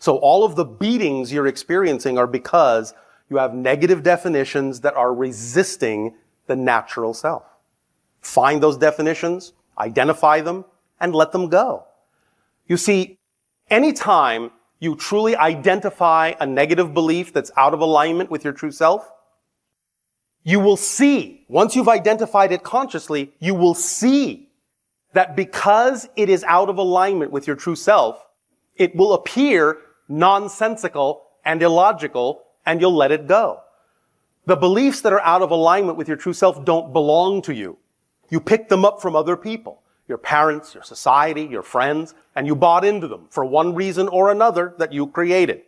So all of the beatings you're experiencing are because you have negative definitions that are resisting the natural self. Find those definitions, identify them, and let them go. You see, anytime you truly identify a negative belief that's out of alignment with your true self, you will see, once you've identified it consciously, you will see that because it is out of alignment with your true self, it will appear nonsensical and illogical, and you'll let it go. The beliefs that are out of alignment with your true self don't belong to you. You picked them up from other people, your parents, your society, your friends, and you bought into them for one reason or another that you created.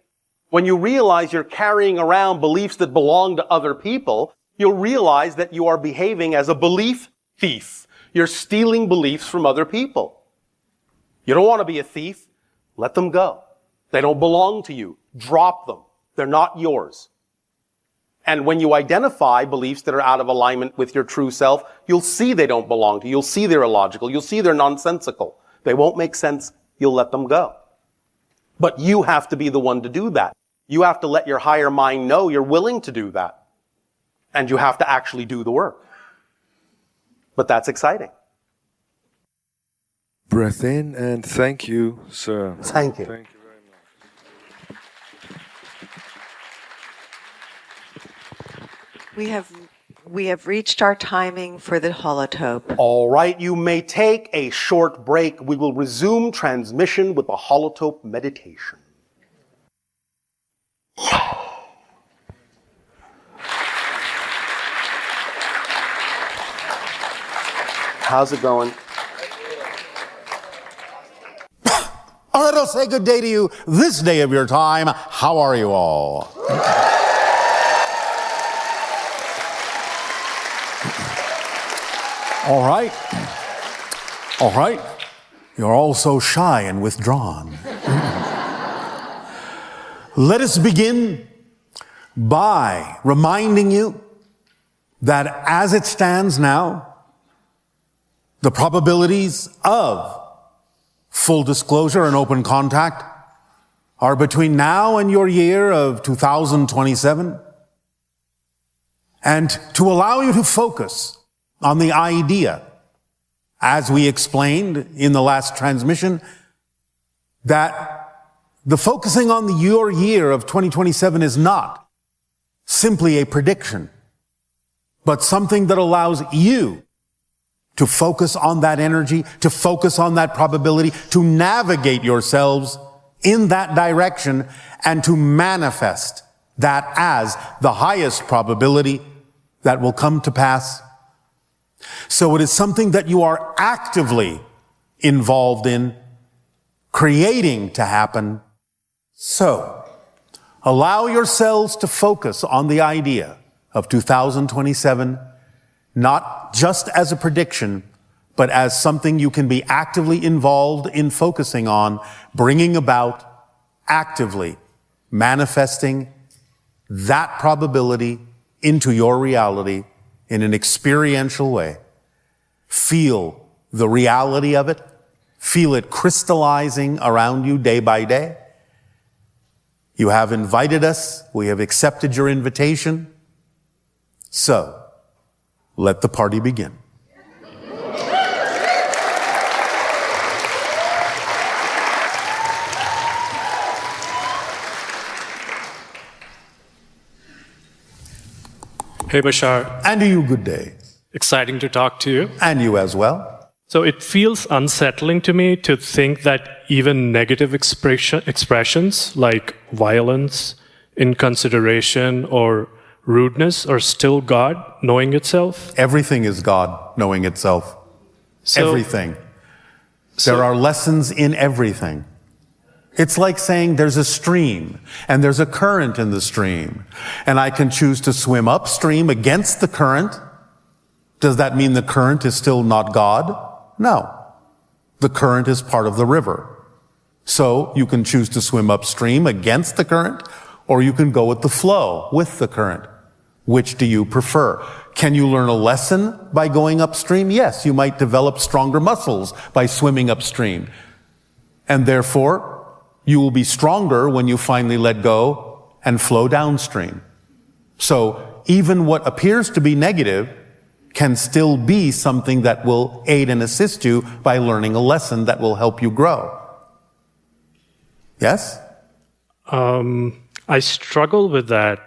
When you realize you're carrying around beliefs that belong to other people, you'll realize that you are behaving as a belief thief. You're stealing beliefs from other people. You don't want to be a thief. Let them go. They don't belong to you. Drop them. They're not yours. And when you identify beliefs that are out of alignment with your true self, you'll see they don't belong to you. You'll see they're illogical. You'll see they're nonsensical. They won't make sense. You'll let them go. But you have to be the one to do that. You have to let your higher mind know you're willing to do that. And you have to actually do the work. But that's exciting. Breath in and thank you, sir. Thank you. Thank you very much. We have reached our timing for the holotope. All right, you may take a short break. We will resume transmission with the holotope meditation. How's it going? All right, I'll say good day to you this day of your time. How are you all? All right. All right. You're all so shy and withdrawn. Let us begin by reminding you that as it stands now, the probabilities of full disclosure and open contact are between now and your year of 2027. And to allow you to focus on the idea, as we explained in the last transmission, that the focusing on your year of 2027 is not simply a prediction, but something that allows you to focus on that energy, to focus on that probability, to navigate yourselves in that direction, and to manifest that as the highest probability that will come to pass. So it is something that you are actively involved in, creating to happen. So allow yourselves to focus on the idea of 2027, not just as a prediction, but as something you can be actively involved in focusing on, bringing about, actively manifesting that probability into your reality in an experiential way. Feel the reality of it. Feel it crystallizing around you day by day. You have invited us. We have accepted your invitation. So, let the party begin. Hey Bashar. And to you, good day. Exciting to talk to you. And you as well. So it feels unsettling to me to think that even negative expressions like violence, inconsideration, or rudeness are still God knowing itself. Everything is God knowing itself. Everything. There are lessons in everything. It's like saying there's a stream and there's a current in the stream, and I can choose to swim upstream against the current. Does that mean the current is still not God? No. The current is part of the river. So you can choose to swim upstream against the current, or you can go with the flow, with the current. Which do you prefer? Can you learn a lesson by going upstream? Yes, you might develop stronger muscles by swimming upstream. And therefore, you will be stronger when you finally let go and flow downstream. So even what appears to be negative can still be something that will aid and assist you by learning a lesson that will help you grow. Yes? I struggle with that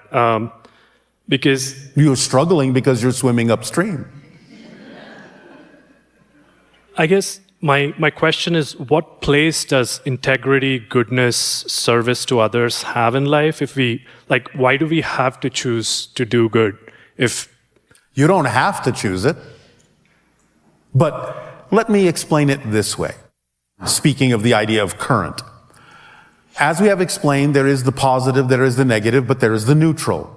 because... You're struggling because you're swimming upstream. I guess my question is, what place does integrity, goodness, service to others have in life? Why do we have to choose to do good? You don't have to choose it. But let me explain it this way. Speaking of the idea of current. As we have explained, there is the positive, there is the negative, but there is the neutral.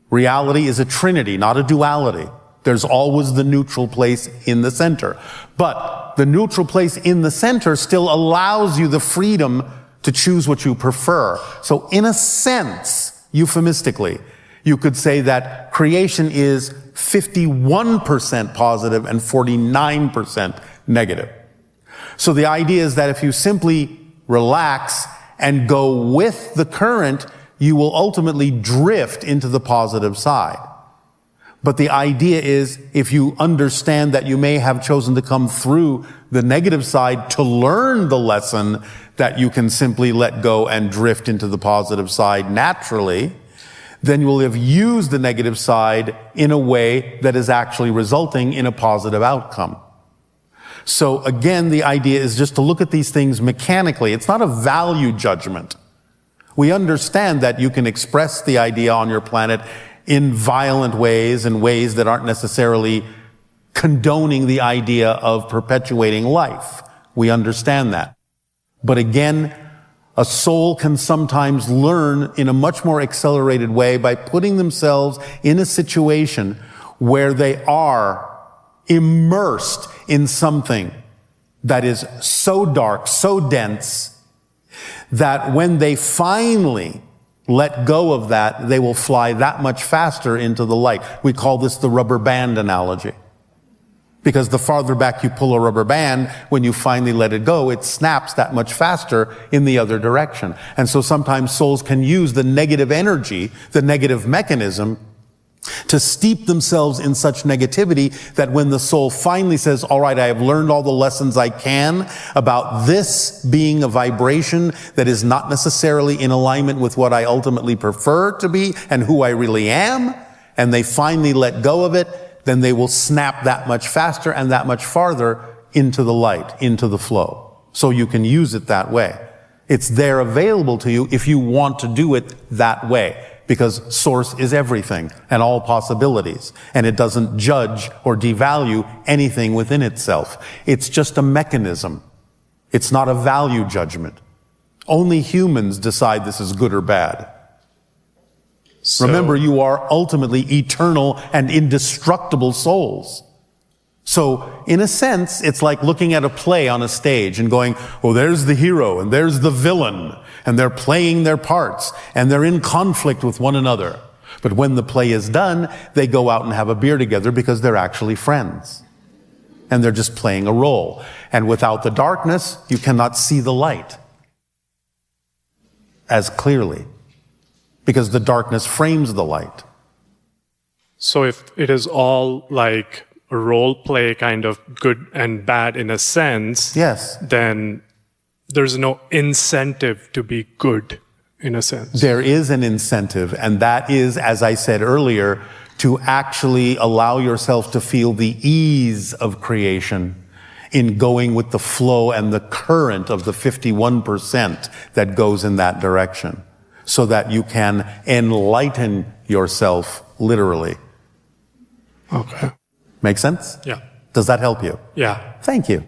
Reality is a trinity, not a duality. There's always the neutral place in the center. But the neutral place in the center still allows you the freedom to choose what you prefer. So in a sense, euphemistically, you could say that creation is 51% positive and 49% negative. So the idea is that if you simply relax and go with the current, you will ultimately drift into the positive side. But the idea is, if you understand that you may have chosen to come through the negative side to learn the lesson, that you can simply let go and drift into the positive side naturally, then you will have used the negative side in a way that is actually resulting in a positive outcome. So again, the idea is just to look at these things mechanically. It's not a value judgment. We understand that you can express the idea on your planet in violent ways, in ways that aren't necessarily condoning the idea of perpetuating life. We understand that. But again, a soul can sometimes learn in a much more accelerated way by putting themselves in a situation where they are immersed in something that is so dark, so dense, that when they finally let go of that, they will fly that much faster into the light. We call this the rubber band analogy. Because the farther back you pull a rubber band, when you finally let it go, it snaps that much faster in the other direction. And so sometimes souls can use the negative energy, the negative mechanism, to steep themselves in such negativity that when the soul finally says, all right, I have learned all the lessons I can about this being a vibration that is not necessarily in alignment with what I ultimately prefer to be and who I really am, and they finally let go of it, then they will snap that much faster and that much farther into the light, into the flow. So you can use it that way. It's there available to you if you want to do it that way. Because Source is everything and all possibilities, and it doesn't judge or devalue anything within itself. It's just a mechanism. It's not a value judgment. Only humans decide this is good or bad. So, remember, you are ultimately eternal and indestructible souls. So, in a sense, it's like looking at a play on a stage and going, oh, there's the hero and there's the villain, and they're playing their parts, and they're in conflict with one another. But when the play is done, they go out and have a beer together because they're actually friends. And they're just playing a role. And without the darkness, you cannot see the light as clearly, because the darkness frames the light. So if it is all like a role play, kind of good and bad in a sense, yes, then there's no incentive to be good in a sense. There is an incentive, and that is, as I said earlier, to actually allow yourself to feel the ease of creation in going with the flow and the current of the 51% that goes in that direction, so that you can enlighten yourself literally. Okay. Make sense? Yeah. Does that help you? Yeah. Thank you.